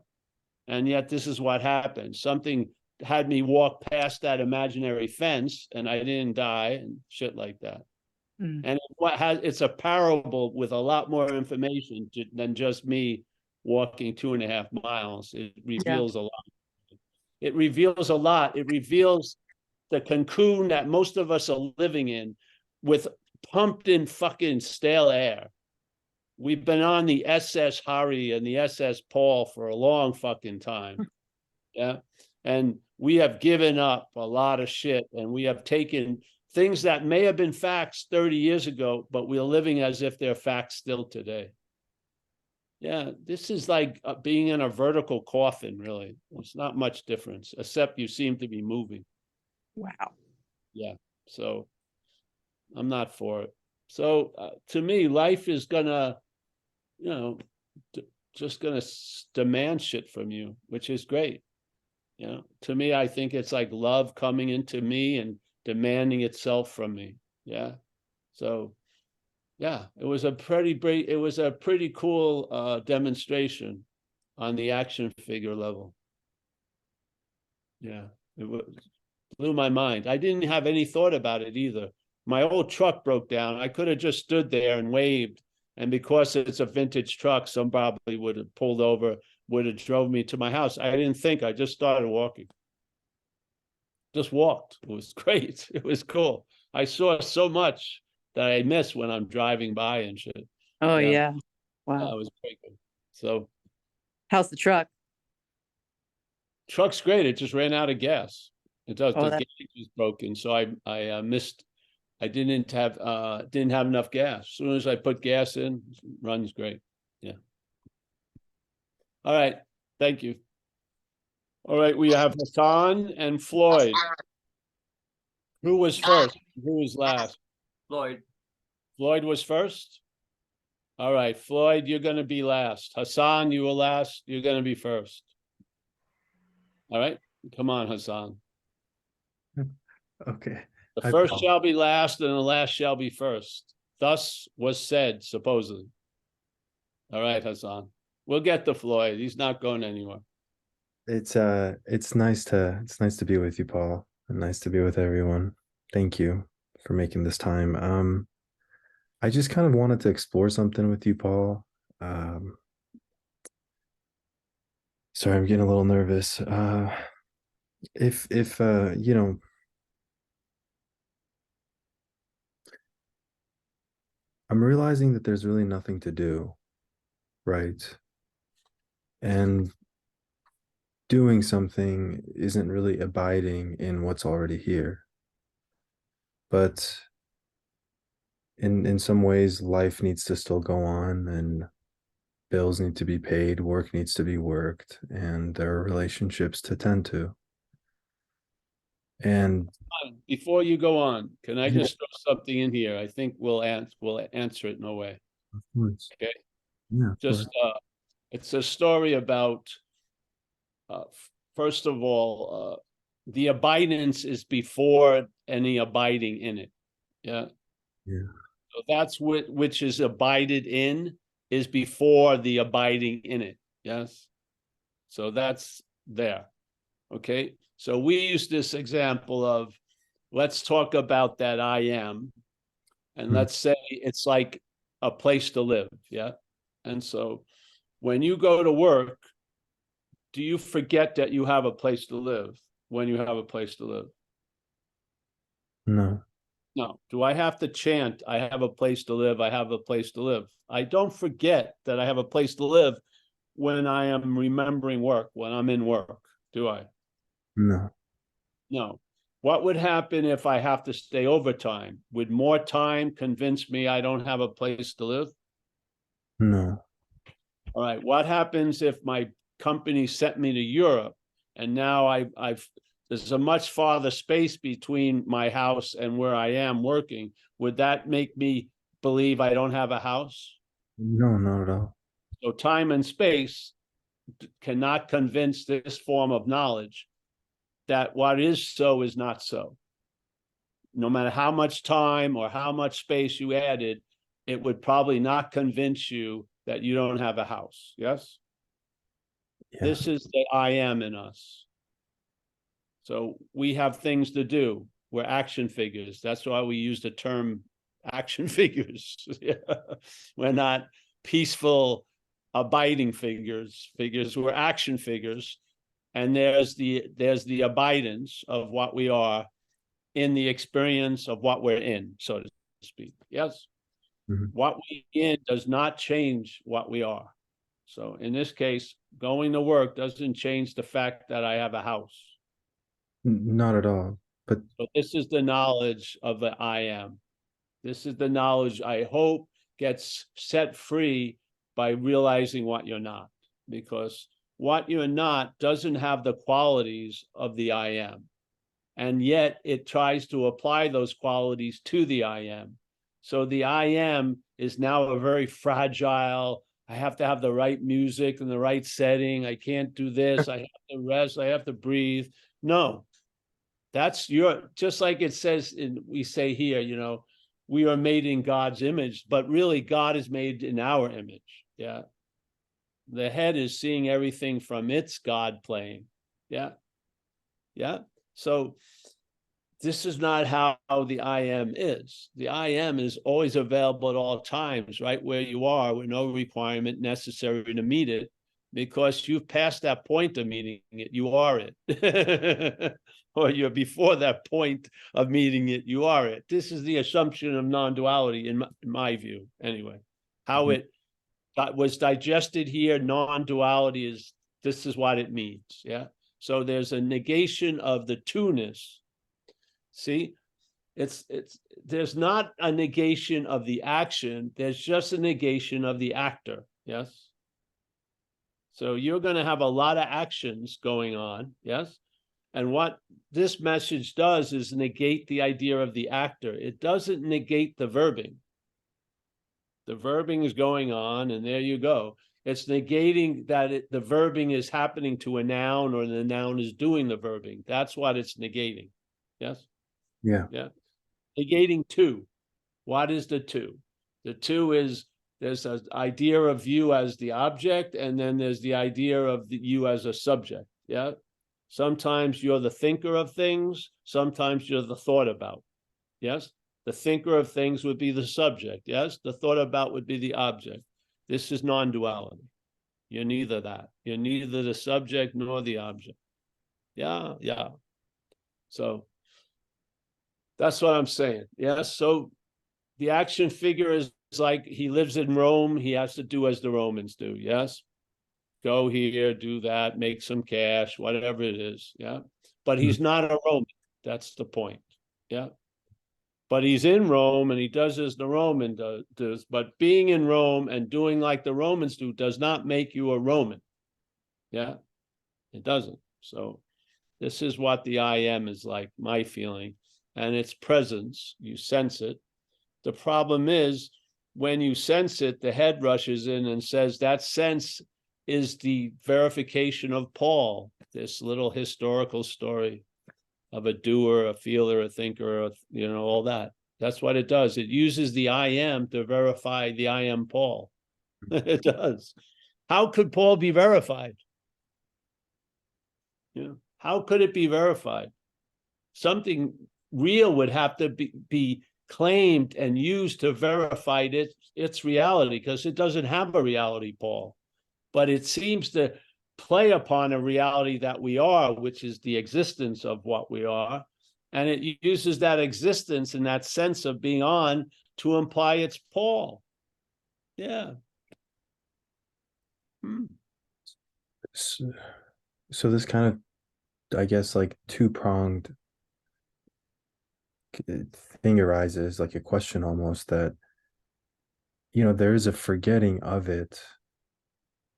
And yet this is what happened. Something had me walk past that imaginary fence and I didn't die and shit like that. Mm. And it's a parable with a lot more information than just me walking 2.5 miles. It reveals a lot. It reveals a lot. It reveals the cocoon that most of us are living in with pumped in fucking stale air. We've been on the SS Harry and the SS Paul for a long fucking time. Yeah. And we have given up a lot of shit, and we have taken things that may have been facts 30 years ago, but we're living as if they're facts still today. Yeah, this is like being in a vertical coffin, really. It's not much difference, except you seem to be moving. Wow. Yeah, so I'm not for it. So to me, life is gonna, you know, just gonna demand shit from you, which is great. You know, to me, I think it's like love coming into me and demanding itself from me. Yeah. So yeah, it was a pretty cool demonstration on the action figure level. Yeah, it blew my mind. I didn't have any thought about it either. My old truck broke down. I could have just stood there and waved. And because it's a vintage truck, some probably would have pulled over, would have drove me to my house. I didn't think. I just started walking. Just walked. It was great. It was cool. I saw so much that I miss when I'm driving by and shit. Oh, Yeah. yeah. Yeah, Wow. it was great. So How's the truck? truck's great. It just ran out of gas. It does. Oh, The that- gauge was broken, so I missed. I didn't have enough gas. As soon as I put gas in, it runs great. Yeah. All right. Thank you. All right. We have Hassan and Floyd. Who was first? Who was last? Lloyd. Floyd was first. All right, Floyd, you're going to be last. Hassan, you were last. You're going to be first. All right, come on, Hassan. Okay. The Hi, first Paul. shall be last, and the last shall be first. Thus was said, supposedly. All right, Hassan. We'll get to Floyd. He's not going anywhere. It's nice to be with you, Paul, and nice to be with everyone. Thank you for making this time. I just kind of wanted to explore something with you, Paul. Sorry, I'm getting a little nervous. If you know, I'm realizing that there's really nothing to do, right? And doing something isn't really abiding in what's already here. But in some ways, life needs to still go on, and bills need to be paid, work needs to be worked, and there are relationships to tend to. And Before you go on, can I just throw something in here? I think we'll answer it in a way. of course, Okay. yeah, of Just course. it's a story about first of all, the abidance is before any abiding in it. Yeah. Yeah. So that's which is abided in is before the abiding in it. Yes. So that's there. Okay. So we use this example of, let's talk about that I am. And let's say it's like a place to live. Yeah. And so when you go to work, do you forget that you have a place to live when you have a place to live? No. No. Do I have to chant, I have a place to live, I have a place to live? I don't forget that I have a place to live when I am remembering work, when I'm in work, do I? No. No. What would happen if I have to stay overtime? Would more time convince me I don't have a place to live? No. All right. What happens if my company sent me to Europe and now I've there's a much farther space between my house and where I am working? Would that make me believe I don't have a house? No, not at all. So time and space cannot convince this form of knowledge that what is so is not so. No matter how much time or how much space you added, it would probably not convince you that you don't have a house. Yes? Yeah. This is the I am in us. So we have things to do. We're action figures. That's why we use the term action figures. Yeah. We're not peaceful, abiding figures. We're action figures. And there's the abidance of what we are in the experience of what we're in, so to speak. Yes. Mhm. What we in does not change what we are. So in this case, going to work doesn't change the fact that I have a house. Not at all. But So this is the knowledge of the I am. This is the knowledge I hope gets set free by realizing what you're not, because what you're not doesn't have the qualities of the I am. And yet it tries to apply those qualities to the I am. So the I am is now a very fragile, I have to have the right music and the right setting. I can't do this. I have to rest. I have to breathe. No, that's just like it says we say here, we are made in God's image, but really God is made in our image. Yeah. The head is seeing everything from its God plane. Yeah. Yeah. So this is not how the I am is. The I am is always available at all times, right where you are, with no requirement necessary to meet it, because you've passed that point of meeting it. You are it. Or you're before that point of meeting it. You are it. This is the assumption of non-duality in my view, anyway. How it was digested here, non-duality this is what it means. Yeah. So there's a negation of the two-ness. See, there's not a negation of the action, there's just a negation of the actor. Yes. So you're going to have a lot of actions going on. Yes. And what this message does is negate the idea of the actor. It doesn't negate the verbing. The verbing is going on, and there you go. It's negating that the verbing is happening to a noun, or the noun is doing the verbing. That's what it's negating. Yes. yeah. Yeah. Negating two. What is the two? The two is there's an idea of you as the object, and then there's the idea of you as a subject. Yeah. Sometimes you're the thinker of things. Sometimes you're the thought about. Yes. The thinker of things would be the subject. Yes. The thought about would be the object. This is non-duality. You're neither that. You're neither the subject nor the object. Yeah. Yeah. So that's what I'm saying. Yes. So the action figure is like he lives in Rome. He has to do as the Romans do. Yes. Go here, do that, make some cash, whatever it is. Yeah. But he's not a Roman. That's the point. Yeah. But he's in Rome and he does as the Roman does. But being in Rome and doing like the Romans do does not make you a Roman. Yeah. It doesn't. So this is what the I am is like, my feeling. And its presence, you sense it. The problem is when you sense it, the head rushes in and says that sense is the verification of Paul, this little historical story of a doer, a feeler, a thinker, all that. That's what it does. It uses the I am to verify the I am Paul. It does. How could Paul be verified? How could it be verified? Something real would have to be claimed and used to verify its reality, because it doesn't have a reality, Paul. But it seems to play upon a reality that we are, which is the existence of what we are. And it uses that existence and that sense of being on to imply it's Paul. Yeah. So this kind of, I guess, like two-pronged thing arises, like a question almost, that, you know, there is a forgetting of it.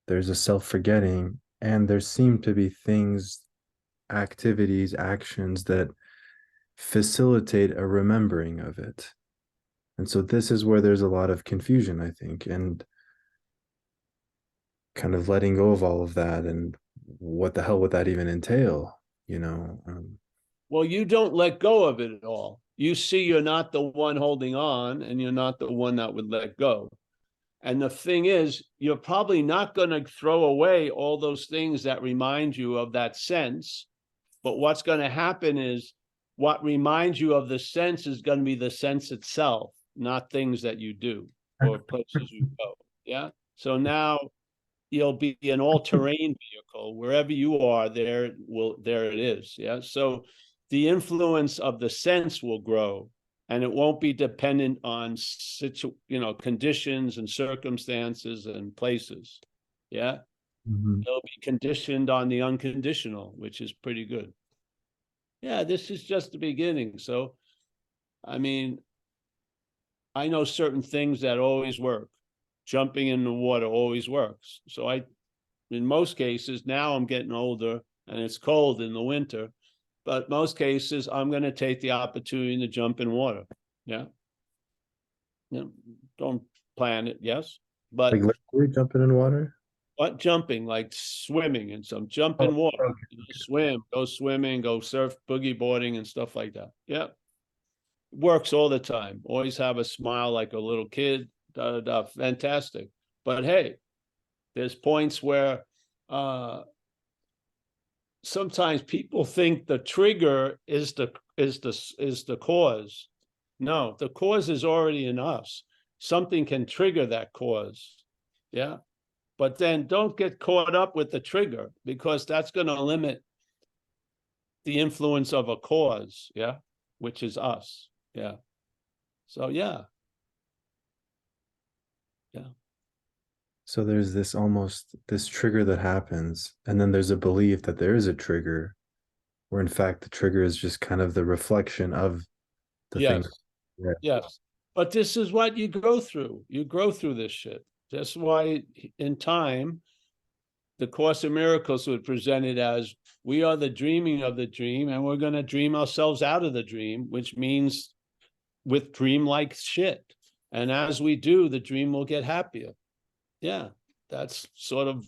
There's a self-forgetting, and there seem to be things, activities, actions that facilitate a remembering of it. And so this is where there's a lot of confusion, I think, and kind of letting go of all of that, and what the hell would that even entail, you know? Well, you don't let go of it at all. You see you're not the one holding on, and you're not the one that would let go. And the thing is, you're probably not going to throw away all those things that remind you of that sense. But what's going to happen is what reminds you of the sense is going to be the sense itself, not things that you do or places you go. Yeah. So now you'll be an all-terrain vehicle. Wherever you are, there it is. Yeah. So the influence of the sense will grow, and it won't be dependent on conditions and circumstances and places. Yeah. It'll be conditioned on the unconditional, which is pretty good. Yeah, this is just the beginning. So, I mean, I know certain things that always work. Jumping in the water always works. So in most cases, now I'm getting older and it's cold in the winter, but most cases I'm going to take the opportunity to jump in water. Yeah. Yeah. Don't plan it. Yes. But like literally jumping in water? What jumping, like swimming and some jump in water, swim, go swimming, go surf, boogie boarding and stuff like that. Yeah. Works all the time. Always have a smile like a little kid. Fantastic. But hey, there's points where sometimes people think the trigger is the cause. No, the cause is already in us. Something can trigger that cause. Yeah. But then don't get caught up with the trigger, because that's going to limit the influence of a cause, yeah, which is us. Yeah. So yeah. So there's this trigger that happens, and then there's a belief that there is a trigger, where in fact the trigger is just kind of the reflection of the thing. Yes. Yes. But this is what you go through. You grow through this shit. That's why in time, the Course in Miracles was presented as, we are the dreaming of the dream, and we're going to dream ourselves out of the dream, which means with dream-like shit. And as we do, the dream will get happier. Yeah, that's sort of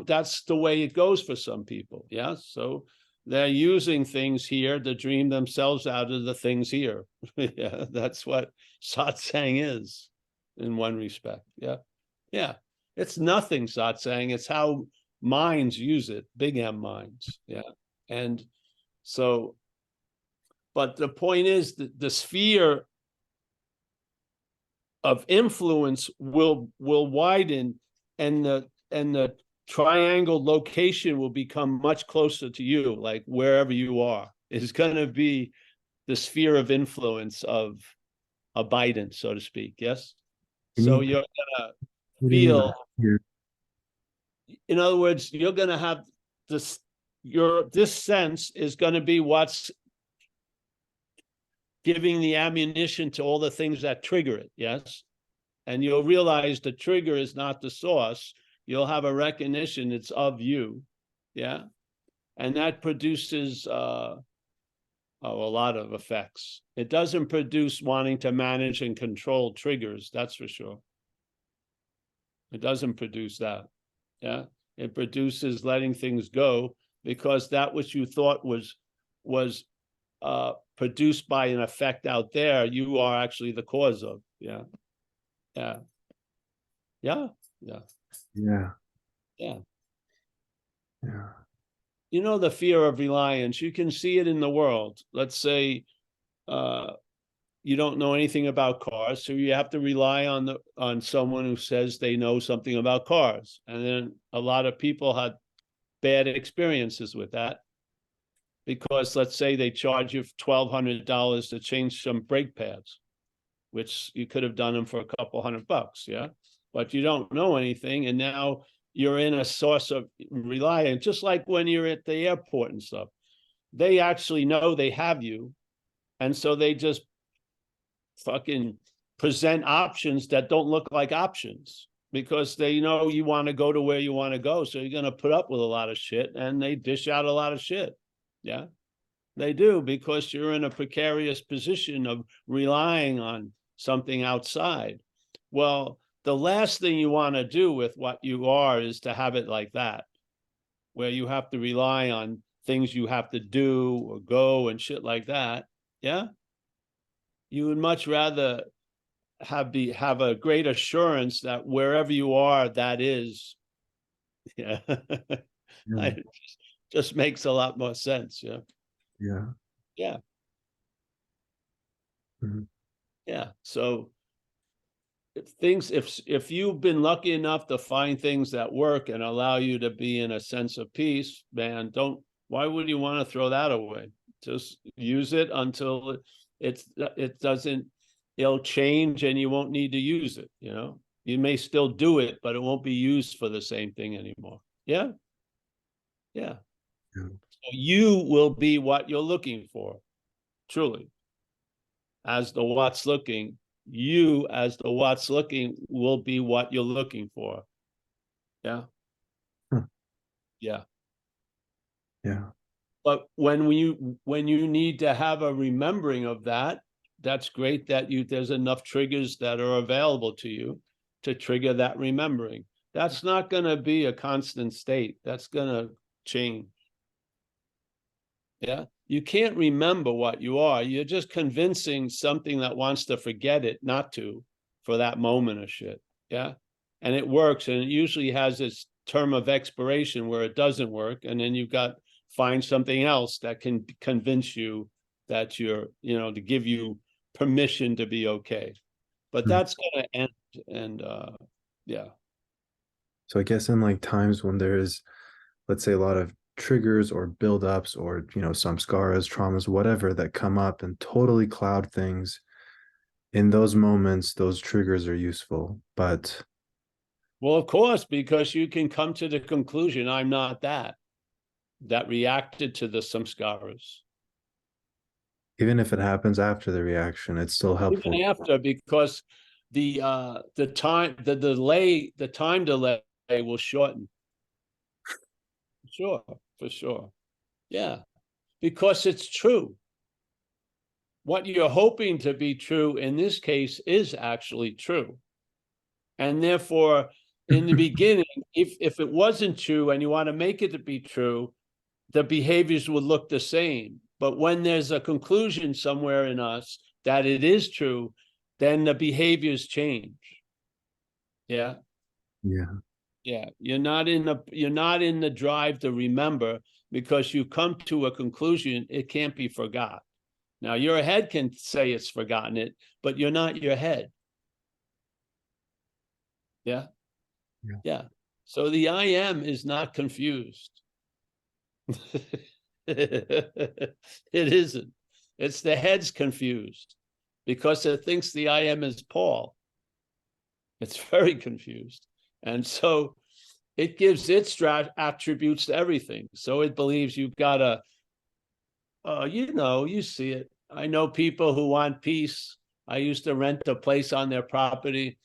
that's the way it goes for some people. Yeah, so they're using things here to dream themselves out of the things here. Yeah, that's what satsang is in one respect. Yeah. Yeah. It's nothing, satsang. It's how minds use it, big M minds. Yeah. And so, but the point is that the sphere of influence will widen, and the triangle location will become much closer to you, like wherever you are is going to be the sphere of influence of abidance, so to speak. Yes. So you're going to feel, in other words, you're going to have this, this sense is going to be what's giving the ammunition to all the things that trigger it. Yes. And you'll realize the trigger is not the source. You'll have a recognition it's of you. Yeah. And that produces a lot of effects. It doesn't produce wanting to manage and control triggers, that's for sure. It doesn't produce that. Yeah. It produces letting things go, because that which you thought was produced by an effect out there, you are actually the cause of. Yeah. Yeah. Yeah. Yeah. Yeah. Yeah. Yeah. You know, the fear of reliance, you can see it in the world. Let's say you don't know anything about cars, so you have to rely on someone who says they know something about cars. And then a lot of people had bad experiences with that. because let's say they charge you $1,200 to change some brake pads, which you could have done them for a couple $100, yeah? But you don't know anything, and now you're in a source of reliance, just like when you're at the airport and stuff. They actually know they have you, and so they just fucking present options that don't look like options, because they know you want to go to where you want to go. So you're going to put up with a lot of shit, and they dish out a lot of shit. Yeah, they do, because you're in a precarious position of relying on something outside. Well, the last thing you want to do with what you are is to have it like that, where you have to rely on things you have to do or go and shit like that. Yeah. You would much rather have a great assurance that wherever you are, that is. Yeah. It just makes a lot more sense. Yeah. Yeah. Yeah. Mhm. Yeah. So if you've been lucky enough to find things that work and allow you to be in a sense of peace, man, why would you want to throw that away? Just use it until it'll change and you won't need to use it. You know, you may still do it, but it won't be used for the same thing anymore. Yeah. Yeah. Yeah. So you will be what you're looking for, truly. As the what's looking, you as the what's looking will be what you're looking for. Yeah. Yeah. Yeah. But when you need to have a remembering of that, that's great that there's enough triggers that are available to you to trigger that remembering. That's not going to be a constant state. That's going to change. Yeah. You can't remember what you are. You're just convincing something that wants to forget it not to for that moment of shit. Yeah. And it works. And it usually has this term of expiration where it doesn't work. And then you've got find something else that can convince you that you're, to give you permission to be okay. But that's going to end. And yeah. So I guess in like times when there's, let's say, a lot of triggers or buildups or, samskaras, traumas, whatever that come up and totally cloud things, in those moments, those triggers are useful. But well, of course, because you can come to the conclusion, I'm not that reacted to the samskaras. even if it happens after the reaction, it's still helpful. Even after, because the time delay will shorten. Sure, for sure. Yeah, because it's true. What you're hoping to be true in this case is actually true. And therefore, in the beginning, if it wasn't true and you want to make it to be true, the behaviors would look the same. But when there's a conclusion somewhere in us that it is true, then the behaviors change. Yeah. Yeah. Yeah. You're not in the drive to remember, because you come to a conclusion, it can't be forgot. Now your head can say it's forgotten it, but you're not your head. Yeah. Yeah. Yeah. So the I am is not confused. It isn't. It's the head's confused because it thinks the I am is Paul. It's very confused. And so it gives its attributes to everything. So it believes you've got to, you see it. I know people who want peace. I used to rent a place on their property.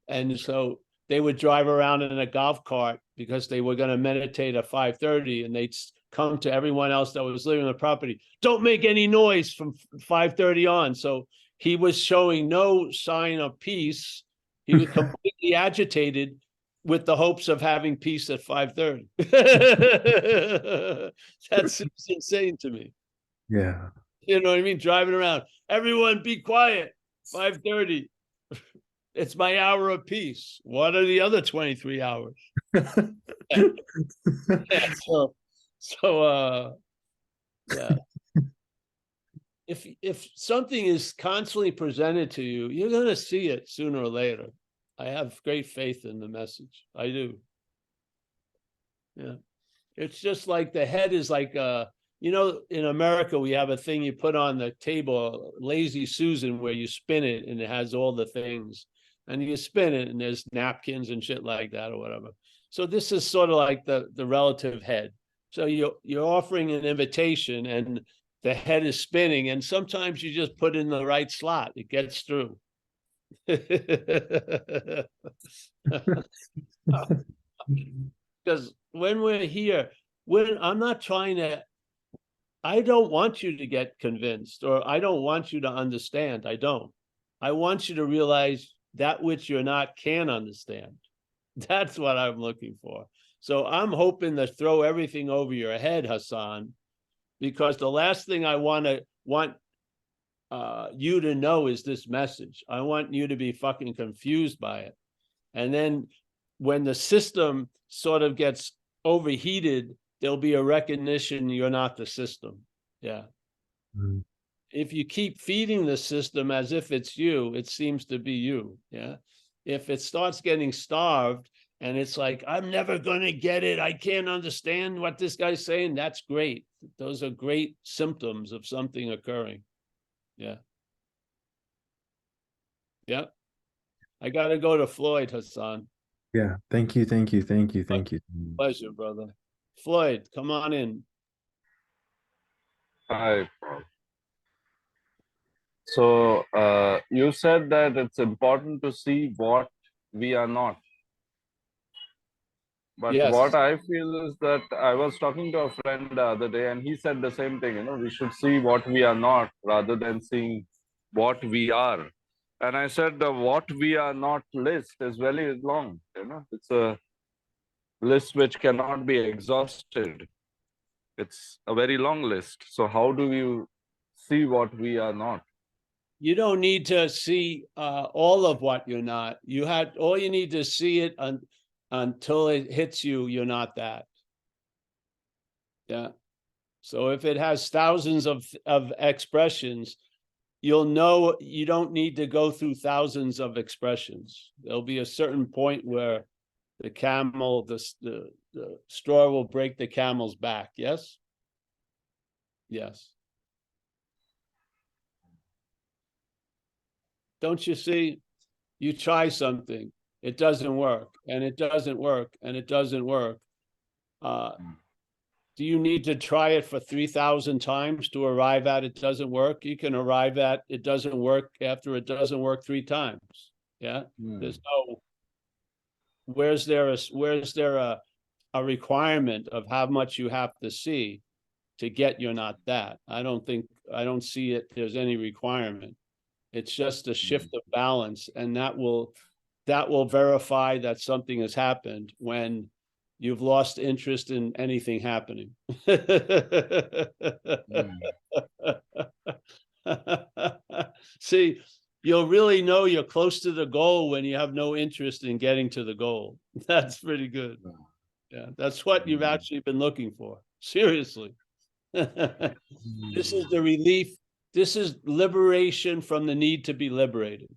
And so they would drive around in a golf cart because they were going to meditate at 5:30, and they'd come to everyone else that was living on the property. Don't make any noise from 5:30 on. So he was showing no sign of peace. He was completely agitated with the hopes of having peace at 5:30. That seems insane to me. Yeah. You know what I mean? Driving around. Everyone be quiet. 5:30. It's my hour of peace. What are the other 23 hours? Yeah, yeah. If something is constantly presented to you, you're going to see it sooner or later. I have great faith in the message. I do. Yeah. It's just like the head is like you know, in America, we have a thing you put on the table, Lazy Susan, where you spin it and it has all the things. And you spin it and there's napkins and shit like that or whatever. So this is sort of like the relative head. So you're offering an invitation and the head is spinning, and sometimes you just put in the right slot. It gets through. Because when we're here, I'm not trying to, I don't want you to get convinced, or I don't want you to understand. I don't. I want you to realize that which you're not can understand. That's what I'm looking for. So I'm hoping to throw everything over your head, Hassan, because the last thing I want you to know is this message. I want you to be fucking confused by it. And then when the system sort of gets overheated, there'll be a recognition you're not the system. Yeah. Mm. If you keep feeding the system as if it's you, it seems to be you. Yeah. If it starts getting starved and it's like, I'm never going to get it, I can't understand what this guy's saying, that's great. Those are great symptoms of something occurring. Yeah. Yeah. I got to go to Floyd, Hassan. Yeah. Thank you. Thank you. Thank you. Thank you. Pleasure, brother. Floyd, come on in. Hi. So you said that it's important to see what we are not. But Yes. what I feel is that I was talking to a friend the other day and he said the same thing, you know, we should see what we are not rather than seeing what we are. And I said the what we are not list is very long, you know, it's a list which cannot be exhausted. It's a very long list. So how do you see what we are not? You don't need to see all of what you're not. All you need to see it until it hits you, you're not that. Yeah. So if it has thousands of expressions, you'll know you don't need to go through thousands of expressions. There'll be a certain point where the straw will break the camel's back. Yes? Yes. Don't you see? You try something, it doesn't work, and it doesn't work, and it doesn't work. Do you need to try it for 3,000 times to arrive at it doesn't work? You can arrive at it doesn't work after it doesn't work 3 times. Yeah. There's no, where's there a requirement of how much you have to see to get you're not that? I don't see it. There's any requirement. It's just a shift of balance, and that will verify that something has happened when you've lost interest in anything happening. See, you'll really know you're close to the goal when you have no interest in getting to the goal. That's pretty good. Yeah, that's what you've actually been looking for. Seriously. This is the relief. This is liberation from the need to be liberated.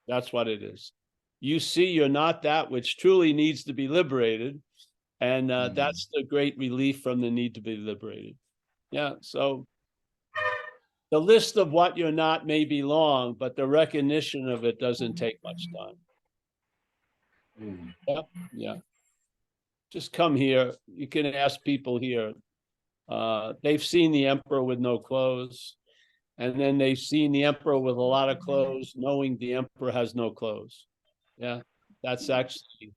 That's what it is. You see you're not that which truly needs to be liberated. And that's the great relief from the need to be liberated. Yeah, so the list of what you're not may be long, but the recognition of it doesn't take much time. Yeah, yeah. Just come here. You can ask people here. They've seen the emperor with no clothes, and then they've seen the emperor with a lot of clothes, knowing the emperor has no clothes. Yeah, that's actually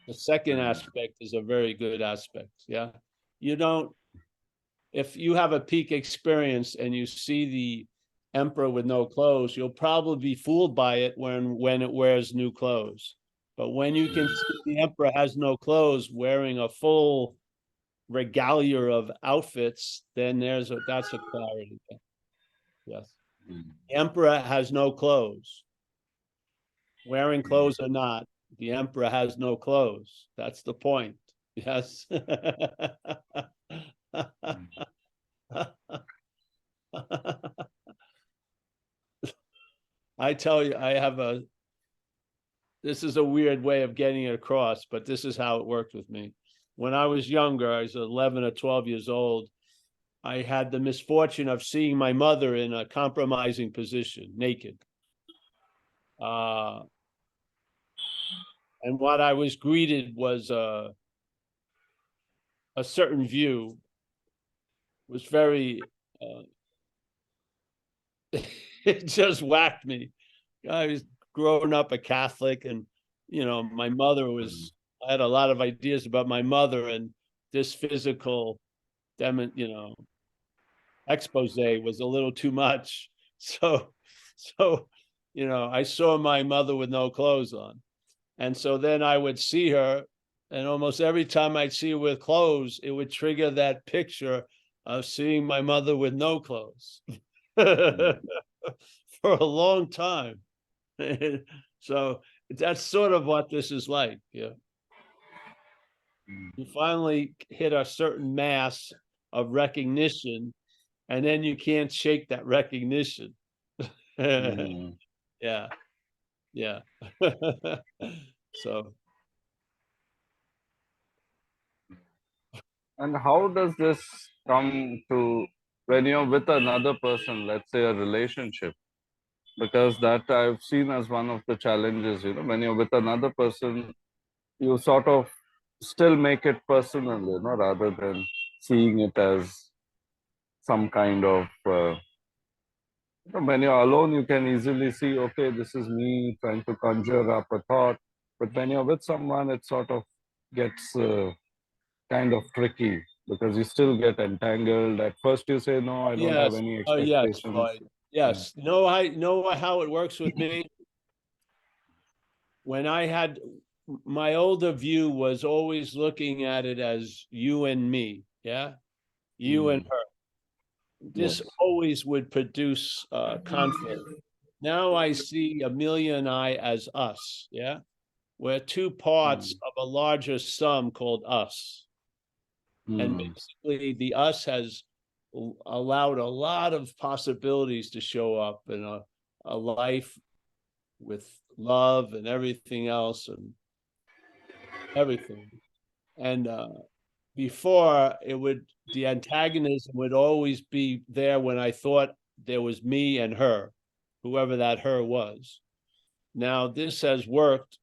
the second aspect is a very good aspect. Yeah, you don't, if you have a peak experience and you see the emperor with no clothes, you'll probably be fooled by it when it wears new clothes. But when you can see the emperor has no clothes, wearing a full regalia of outfits, then that's a clarity. Yes. The emperor has no clothes. Wearing clothes or not, the emperor has no clothes. That's the point. Yes. I tell you, this is a weird way of getting it across, but this is how it worked with me. when I was younger, I was 11 or 12 years old, I had the misfortune of seeing my mother in a compromising position, naked. And what I was greeted was a certain view. Was very, it just whacked me. I was growing up a Catholic, and my mother was. I had a lot of ideas about my mother, and this physical, expose was a little too much. So, I saw my mother with no clothes on, and so then I would see her, and almost every time I'd see her with clothes, it would trigger that picture of seeing my mother with no clothes for a long time. So that's sort of what this is like. Yeah. You finally hit a certain mass of recognition, and then you can't shake that recognition. Yeah. Yeah. So. And how does this come to when you're with another person, let's say a relationship? Because that I've seen as one of the challenges, when you're with another person, you sort of still make it personal, rather than seeing it as some kind of, when you're alone, you can easily see, okay, this is me trying to conjure up a thought. But when you're with someone, it sort of gets kind of tricky, because you still get entangled. At first you say, no, I don't have Yes. any Oh, yes, expectations. Floyd. Yes. Know how it works with me? When I had my older view was always looking at it as you and me. Yeah. You and her. This Yes. always would produce conflict. Now I see Amelia and I as us. Yeah. We're two parts of a larger sum called us. And basically the us has allowed a lot of possibilities to show up in a life with love and everything else and everything. And before, the antagonism would always be there when I thought there was me and her, whoever that her was. Now this has worked,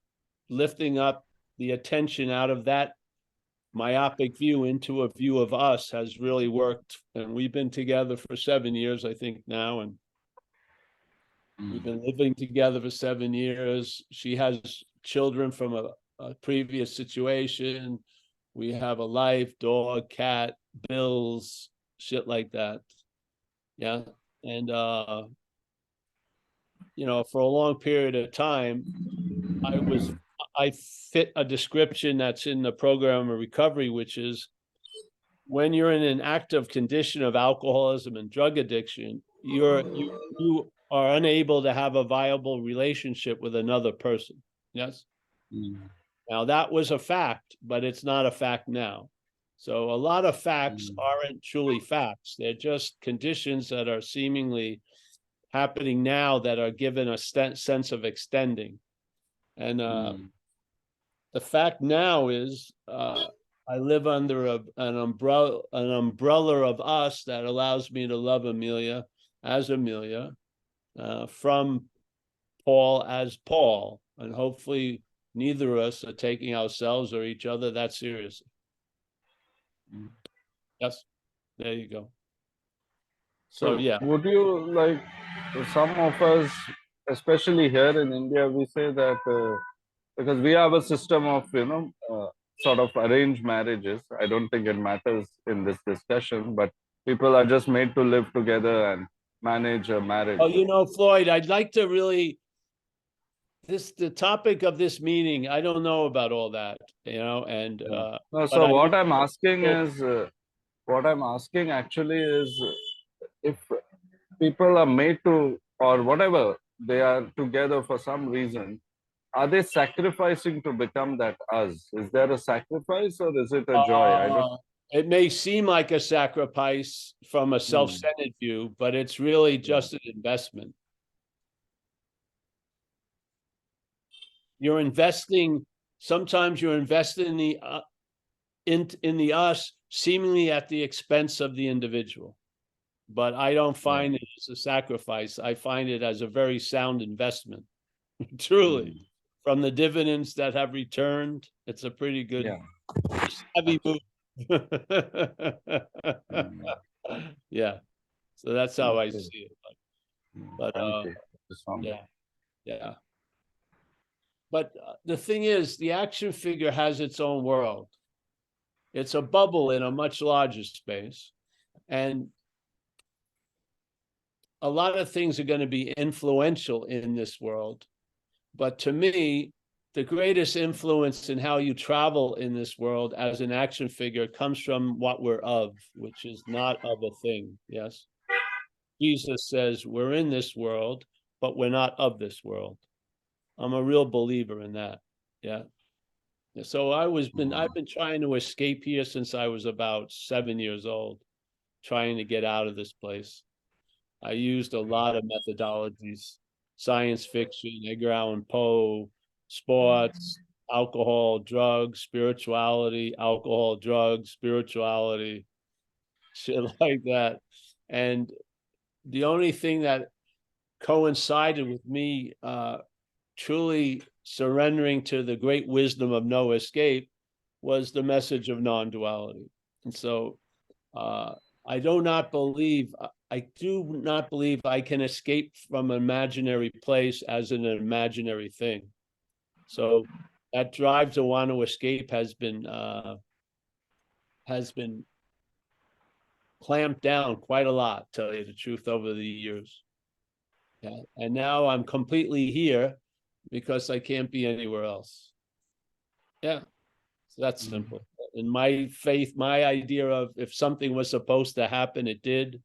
lifting up the attention out of that myopic view into a view of us has really worked. And we've been together for 7 years, I think now. And we've been living together for 7 years. She has children from a previous situation. We have a life, dog, cat, bills, shit like that. Yeah. And, for a long period of time, I fit a description that's in the program of recovery, which is when you're in an active condition of alcoholism and drug addiction, you are unable to have a viable relationship with another person. Yes. Now that was a fact, but it's not a fact now. So a lot of facts aren't truly facts. They're just conditions that are seemingly happening now that are given a sense of extending. And the fact now is I live under an umbrella of us that allows me to love Amelia as Amelia, from Paul as Paul, and hopefully neither of us are taking ourselves or each other that seriously. Yes, there you go. So yeah. Would you like, some of us, especially here in India, we say that because we have a system of, sort of arranged marriages. I don't think it matters in this discussion, but people are just made to live together and manage a marriage. Oh, Floyd, I'd like to really, the topic of this meeting, I don't know about all that, and No, so what I'm asking actually is, if people are made to, or whatever, they are together for some reason, are they sacrificing to become that us? Is there a sacrifice, or is it a joy? It may seem like a sacrifice from a self-centered view, but it's really just an investment. You're investing, sometimes you're investing in the us seemingly at the expense of the individual. But I don't find it as a sacrifice. I find it as a very sound investment. Truly. From the dividends that have returned, it's a pretty good heavy move. Yeah. So that's how I see it. But yeah. But the thing is, the action figure has its own world. It's a bubble in a much larger space. And a lot of things are going to be influential in this world. But to me, the greatest influence in how you travel in this world as an action figure comes from what we're of, which is not of a thing. Yes. Jesus says we're in this world, but we're not of this world. I'm a real believer in that. Yeah. So I've been trying to escape here since I was about 7 years old, trying to get out of this place. I used a lot of methodologies, science fiction, Edgar Allan Poe, sports, alcohol, drugs, spirituality, alcohol, drugs, spirituality, shit like that. And the only thing that coincided with me truly surrendering to the great wisdom of no escape was the message of non-duality. And so I do not believe I can escape from an imaginary place as an imaginary thing. So that drive to want to escape has been clamped down quite a lot, to tell you the truth, over the years. Yeah. And now I'm completely here because I can't be anywhere else. Yeah. So that's simple. In my faith, my idea of if something was supposed to happen, it did.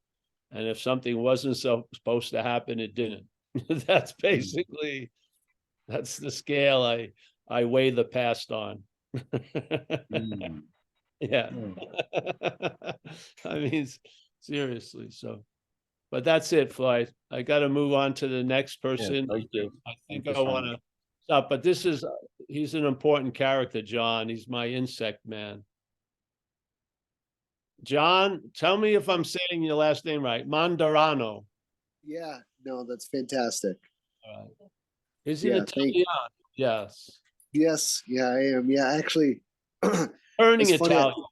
And if something wasn't supposed to happen, it didn't. That's basically, that's the scale I weigh the past on. Yeah. I mean, seriously. So, but that's it, Floyd. I got to move on to the next person. thank you. I think Thank I you so want to much. stop, but he's an important character, John. He's my insect man. John, tell me if I'm saying your last name right. Mandarano. Yeah, no, that's fantastic. Is it Yeah, Italian? Yes. Yes, yeah, I am. Yeah, actually, Turning it's funny. Italian.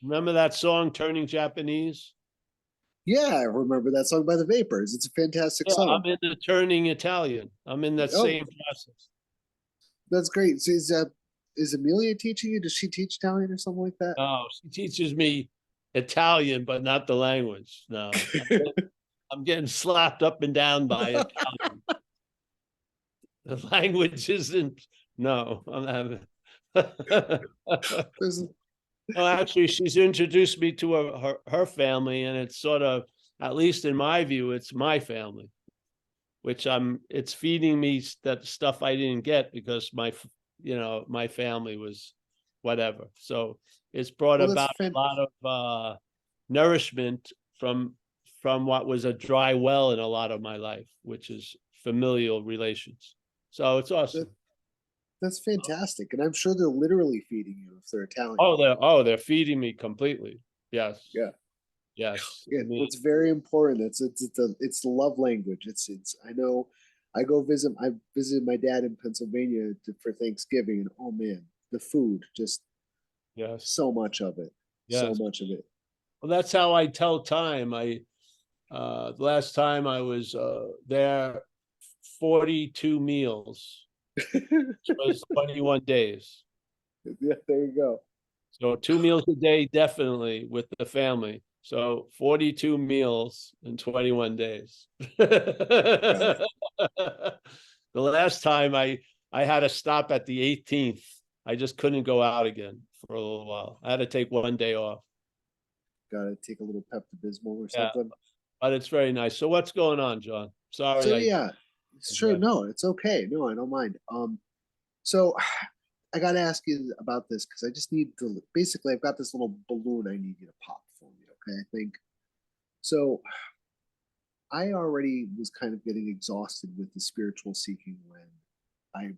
Remember that song, Turning Japanese? Yeah, I remember that song by the Vapors. It's a fantastic Yeah, song. I'm in the Turning Italian. I'm in that Oh. same process. That's great. So is Amelia teaching you? Does she teach Italian or something like that? No, she teaches me Italian, but not the language. No, I'm getting slapped up and down by Italian. The language isn't. No, I'm having. There's- No, actually, she's introduced me to her family, and it's sort of, at least in my view, it's my family, which it's feeding me that stuff I didn't get because my family was whatever. So it's brought Well, that's about a lot of nourishment from what was a dry well in a lot of my life, which is familial relations. So it's awesome. That's fantastic, and I'm sure they're literally feeding you if they're Italian. They're feeding me completely. Yes. Yeah. Yes. Yeah, it's very important. It's the love language. It's I know. I visited my dad in Pennsylvania for Thanksgiving, and oh man, the food, just yes, so much of it. Yes. So much of it. Well, that's how I tell time. The last time I was there, 42 meals. It was 21 days. Yeah, there you go. So 2 meals a day, definitely with the family. So 42 meals in 21 days. The last time I had to stop at the 18th. I just couldn't go out again for a little while. I had to take one day off. Gotta take a little Pepto-Bismol or something. But it's very nice. So what's going on, John? Sorry. So yeah, sure. No, it's okay. No, I don't mind. So I gotta ask you about this because I just need to. Basically, I've got this little balloon I need you to pop for me. Okay, I think. So I already was kind of getting exhausted with the spiritual seeking when I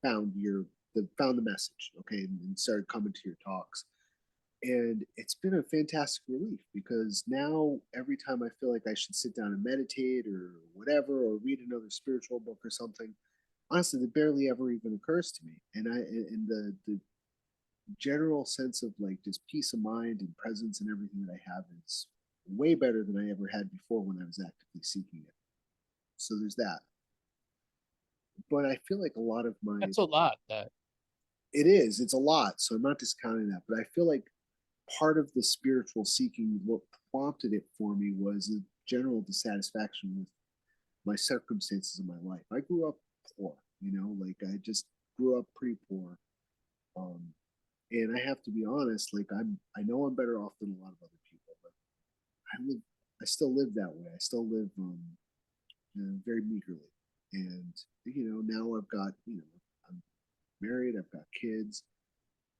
found the message. Okay, and started coming to your talks. And it's been a fantastic relief because now every time I feel like I should sit down and meditate or whatever, or read another spiritual book or something, honestly, it barely ever even occurs to me. And the general sense of like just peace of mind and presence and everything that I have is way better than I ever had before when I was actively seeking it. So there's that. But I feel like a lot of my That's a lot. That it's a lot. So I'm not discounting that, but I feel like part of the spiritual seeking, what prompted it for me was a general dissatisfaction with my circumstances in my life. I grew up poor, like I just grew up pretty poor. And I have to be honest, like I know I'm better off than a lot of other people, but I still live that way. I still live very meagerly. And now I've got, I'm married, I've got kids,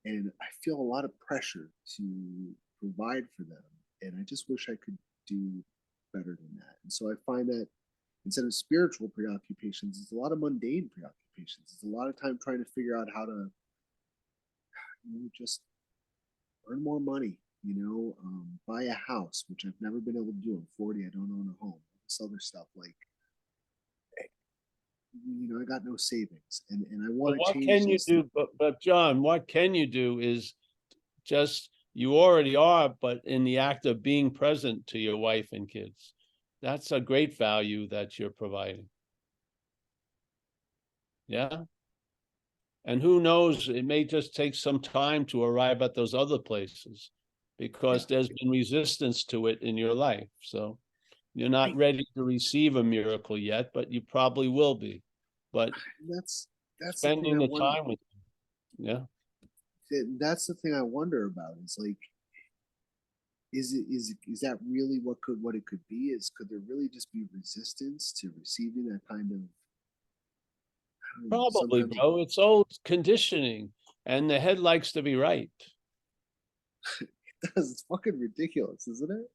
and I feel a lot of pressure to provide for them. And I just wish I could do better than that. And so I find that instead of spiritual preoccupations, it's a lot of mundane preoccupations. It's a lot of time trying to figure out how to just earn more money, buy a house, which I've never been able to do. I'm 40, I don't own a home. This other stuff, like, I got no savings, and I want to change. What can you do? But John, what can you do is just, you already are, but in the act of being present to your wife and kids. That's a great value that you're providing. Yeah. And who knows, it may just take some time to arrive at those other places because there's been resistance to it in your life. So you're not ready to receive a miracle yet, but you probably will be. But that's spending the time with you. Yeah. That's the thing I wonder about. Is like, is that really what it could be? Could there really just be resistance to receiving that kind of, Probably, bro. It's old conditioning, and the head likes to be right. It does. It's fucking ridiculous, isn't it?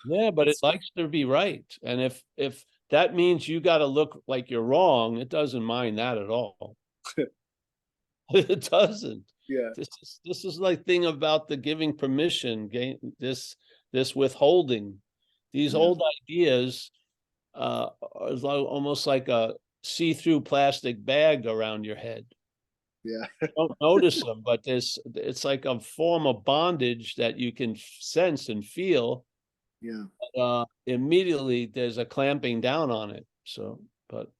Yeah, but it likes to be right. And if that means you got to look like you're wrong, it doesn't mind that at all. It doesn't. Yeah. This is like thing about the giving permission, this withholding. These old ideas are almost like a see-through plastic bag around your head. Yeah. Don't notice them, but it's like a form of bondage that you can sense and feel. Yeah. Immediately there's a clamping down on it. So, but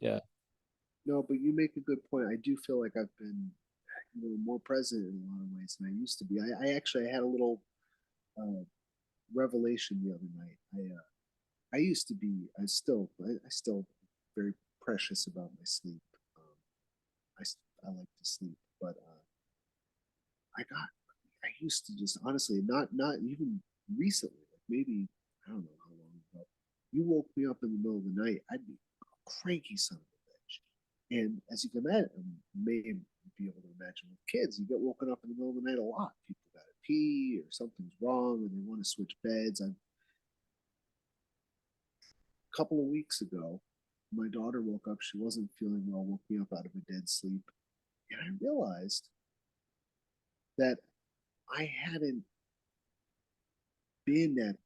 yeah. No, but you make a good point. I do feel like I've been, more present in a lot of ways than I used to be. I actually had a little revelation the other night. I used to be. I still very precious about my sleep. I like to sleep, but I used to just honestly not even recently, like maybe I don't know how long ago. You woke me up in the middle of the night, I'd be a cranky son of a bitch. And as you can imagine, may be able to imagine with kids, you get woken up in the middle of the night a lot. People got to pee or something's wrong and they want to switch beds. A couple of weeks ago, my daughter woke up. She wasn't feeling well, woke me up out of a dead sleep. And I realized that I hadn't been that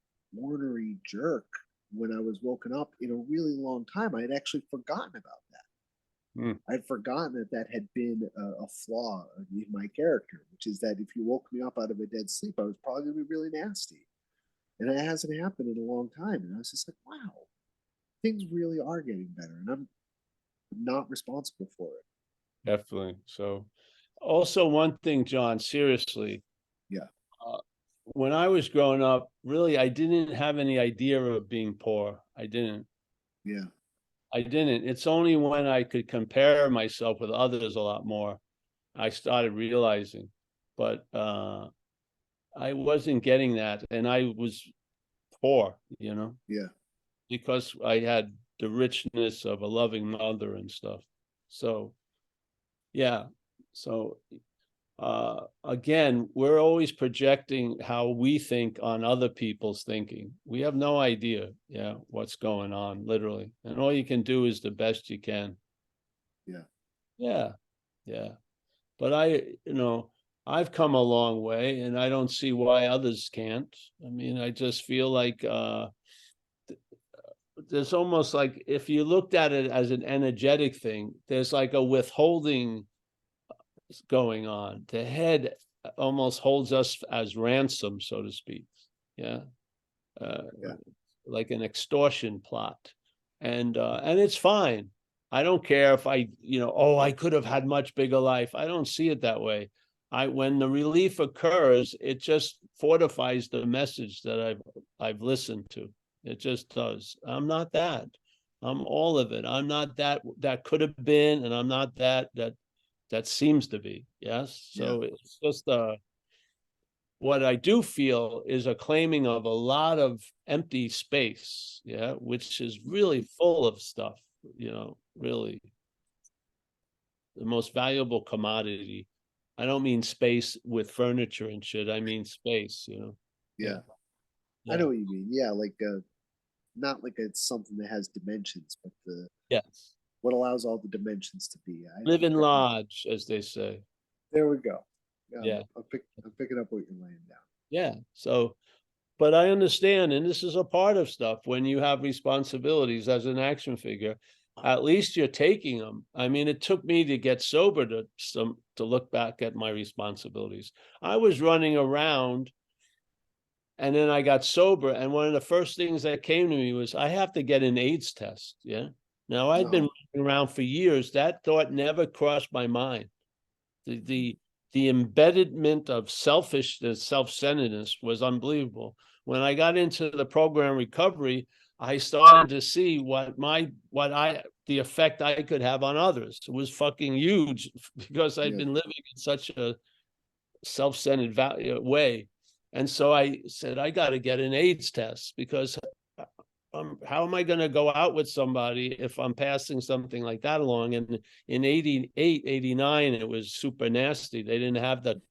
ornery jerk when I was woken up in a really long time. I had actually forgotten about that. I'd forgotten that had been a flaw in my character, which is that if you woke me up out of a dead sleep, I was probably going to be really nasty. And it hasn't happened in a long time. And I was just like, wow, things really are getting better. And I'm not responsible for it. Definitely. So also one thing, John, seriously. Yeah. When I was growing up, really, I didn't have any idea of being poor. I didn't. Yeah. I didn't. It's only when I could compare myself with others a lot more, I started realizing. But I wasn't getting that. And I was poor, Yeah. because I had the richness of a loving mother and stuff. So, yeah. So, again, we're always projecting how we think on other people's thinking. We have no idea, what's going on, literally. And all you can do is the best you can. Yeah. Yeah. Yeah. But I I've come a long way, and I don't see why others can't. I mean, I just feel like there's almost like, if you looked at it as an energetic thing, there's like a withholding going on. The head almost holds us as ransom, so to speak. Yeah. Yeah. Like an extortion plot. And it's fine. I don't care if oh, I could have had much bigger life. I don't see it that way. When the relief occurs, it just fortifies the message that I've listened to. It just does. I'm not that. I'm all of it. I'm not that could have been, and I'm not that seems to be. Yes. So it's just what I do feel is a claiming of a lot of empty space, yeah, which is really full of stuff, really the most valuable commodity. I don't mean space with furniture and shit. I mean space, Yeah. Yeah. I know what you mean. Yeah, like not like it's something that has dimensions, but Yes. what allows all the dimensions to be. Live in lodge, as they say. There we go. Yeah. I'm picking up what you're laying down. Yeah. So, but I understand, and this is a part of stuff when you have responsibilities as an action figure. At least you're taking them. I mean, it took me to get sober to look back at my responsibilities. I was running around, and then I got sober, and one of the first things that came to me was, I have to get an AIDS test. Yeah. Now, I'd been running around for years. That thought never crossed my mind. The embedment of selfishness, self-centeredness was unbelievable. When I got into the program recovery, I started to see the effect I could have on others. It was fucking huge, because I'd been living in such a self-centered way. And so I said, I got to get an AIDS test, because how am I going to go out with somebody if I'm passing something like that along? And in 88, 89, it was super nasty. They didn't have the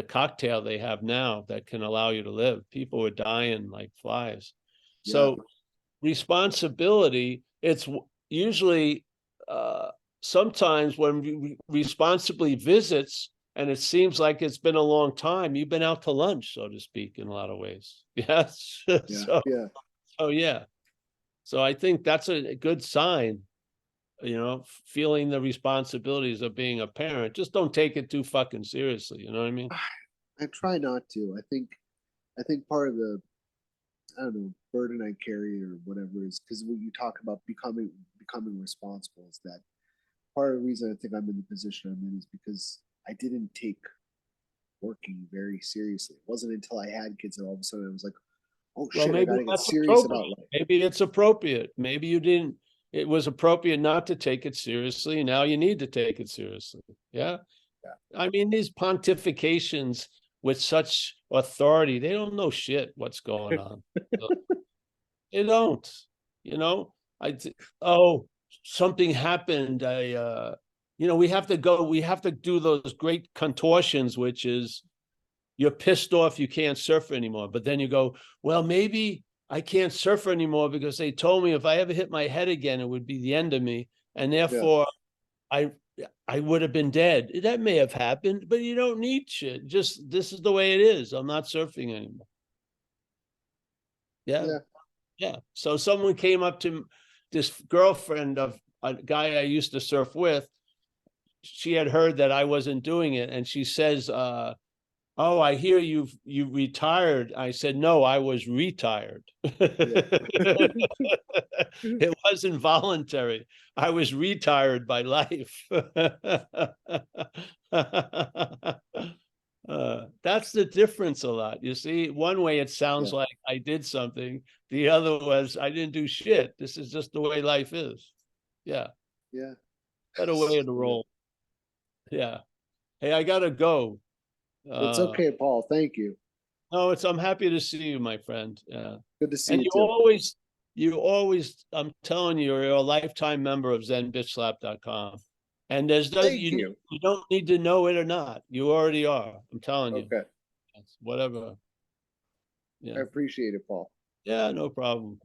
cocktail they have now that can allow you to live. People were dying like flies. So responsibility, it's usually sometimes when we responsibly visits, and it seems like it's been a long time, you've been out to lunch, so to speak, in a lot of ways. Yes. So I think that's a good sign, feeling the responsibilities of being a parent. Just don't take it too fucking seriously. You know what I mean? I try not to. I think part of the, I don't know, burden I carry or whatever is because when you talk about becoming responsible, is that part of the reason I think I'm in the position I'm in is because I didn't take working very seriously. It wasn't until I had kids that all of a sudden I was like, oh shit, I gotta get serious about life. Maybe it's appropriate. Maybe you didn't. It was appropriate not to take it seriously. Now you need to take it seriously. Yeah. I mean, these pontifications with such authority, they don't know shit what's going on. They don't. Something happened. We have to do those great contortions, which is, you're pissed off you can't surf anymore. But then you go, well, maybe I can't surf anymore because they told me if I ever hit my head again, it would be the end of me. And therefore I would have been dead. That may have happened, but you don't need shit. Just, this is the way it is. I'm not surfing anymore. Yeah. So someone came up to this girlfriend of a guy I used to surf with. She had heard that I wasn't doing it. And she says, oh, I hear you retired. I said, no, I was retired. It wasn't voluntary. I was retired by life. That's the difference a lot. You see, one way it sounds like I did something. The other was I didn't do shit. This is just the way life is. Yeah. Better way to roll. Yeah. Hey, I gotta go. It's okay, Paul. Thank you. No, I'm happy to see you, my friend. Yeah. Good to see And you too. you always, I'm telling you, you're a lifetime member of ZenBitchSlap.com. And you don't need to know it or not. You already are. I'm telling you. Okay. Whatever. Yeah. I appreciate it, Paul. Yeah, no problem.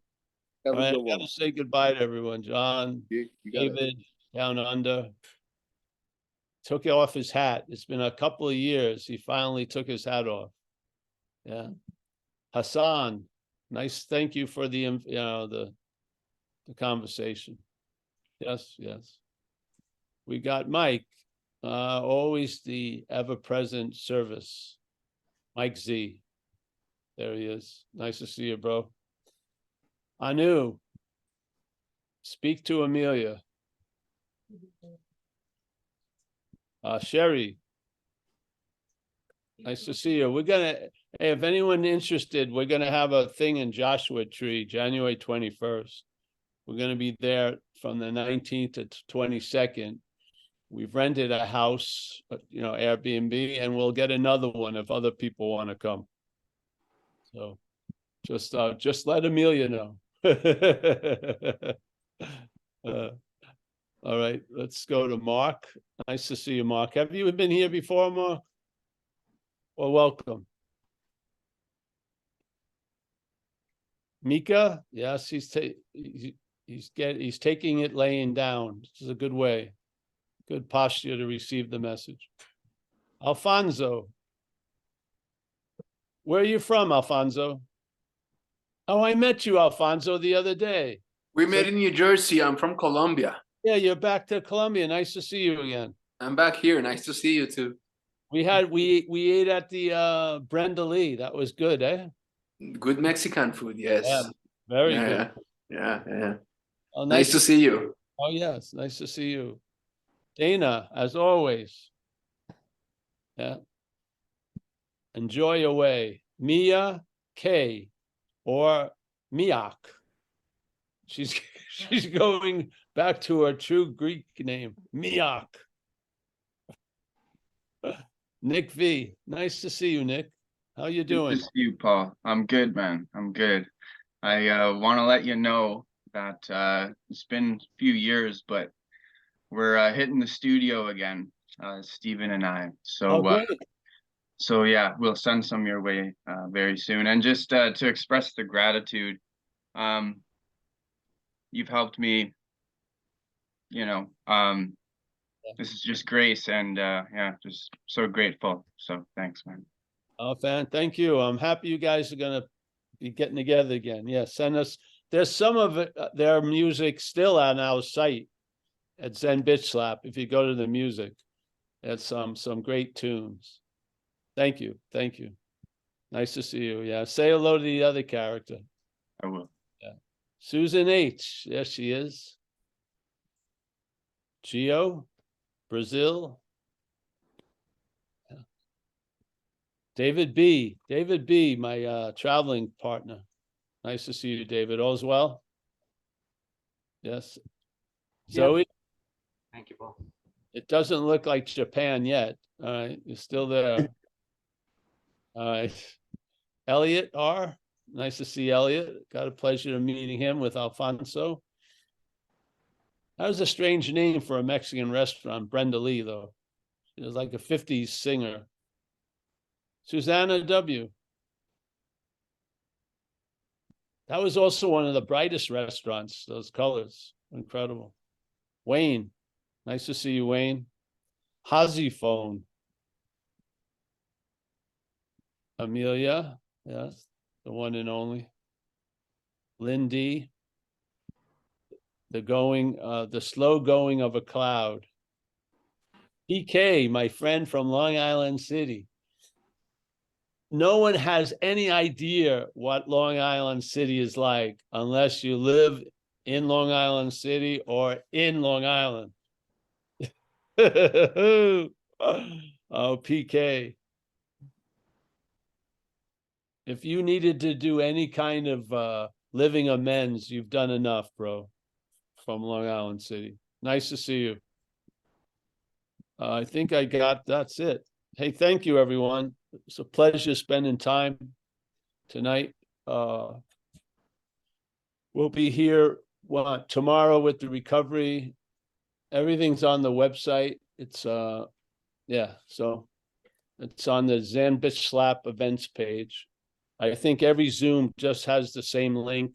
Have All right, a I good gotta one. say goodbye to everyone. John, You got it. David, down under. took off his hat. It's been a couple of years. He finally took his hat off. Yeah. Hassan, nice. Thank you for the, the conversation. Yes, yes. We got Mike, always the ever-present service. Mike Z. There he is. Nice to see you, bro. Anu, speak to Amelia. Sherry, nice to see you. We're gonna, hey, if anyone interested, we're gonna have a thing in Joshua Tree, January 21st. We're gonna be there from the 19th to 22nd. We've rented a house, Airbnb, and we'll get another one if other people want to come. So just let Amelia know. All right, let's go to Mark. Nice to see you, Mark. Have you been here before, Mark? Well, welcome. Mika, yes, he's taking it laying down. This is a good way, good posture to receive the message. Alfonso, where are you from, Alfonso? Oh, I met you, Alfonso, the other day. We met in New Jersey. I'm from Colombia. Yeah, you're back to Colombia. Nice to see you again. I'm back here. Nice to see you too. We ate at the Brenda Lee. That was good, eh? Good Mexican food, yes. Yeah, very yeah, good. Yeah. Oh, nice to see you. Oh, yes, nice to see you. Dana, as always. Yeah. Enjoy your way. Mia K or Miak. She's going back to her true Greek name, Miak. Nick V, nice to see you, Nick. How you doing? Good to see you, Paul. I'm good, man. I'm good. I want to let you know that it's been a few years, but we're hitting the studio again, Stephen and I. So, so yeah, we'll send some your way very soon. And just to express the gratitude, you've helped me. This is just grace, and yeah, just so grateful. So thanks, man. Oh, thank you. I'm happy you guys are gonna be getting together again. Yeah, send us. There's some of it, their music still on our site at Zen Bitch Slap. If you go to the music, it's some great tunes. Thank you. Nice to see you. Yeah, say hello to the other character. I will. Yeah, Susan H. Yes, she is. Gio, Brazil. Yeah. David B, my traveling partner. Nice to see you, David. All's well? Yes. Zoe? Thank you, Paul. It doesn't look like Japan yet. All right, you're still there. All right. Elliot R, nice to see Elliot. Got a pleasure of meeting him with Alfonso. That was a strange name for a Mexican restaurant, Brenda Lee, though. She was like a 50s singer. Susanna W. That was also one of the brightest restaurants, those colors. Incredible. Wayne, nice to see you, Wayne. Hazy Phone. Amelia, yes, the one and only. Lindy. The slow going of a cloud. PK, my friend from Long Island City. No one has any idea what Long Island City is like unless you live in Long Island City or in Long Island. Oh, PK. If you needed to do any kind of living amends, you've done enough, bro. From Long Island City. Nice to see you. I think that's it. Hey, thank you, everyone. It's a pleasure spending time tonight. We'll be here tomorrow with the recovery. Everything's on the website. It's yeah, so it's on the Zen Bitch Slap events page. I think every Zoom just has the same link.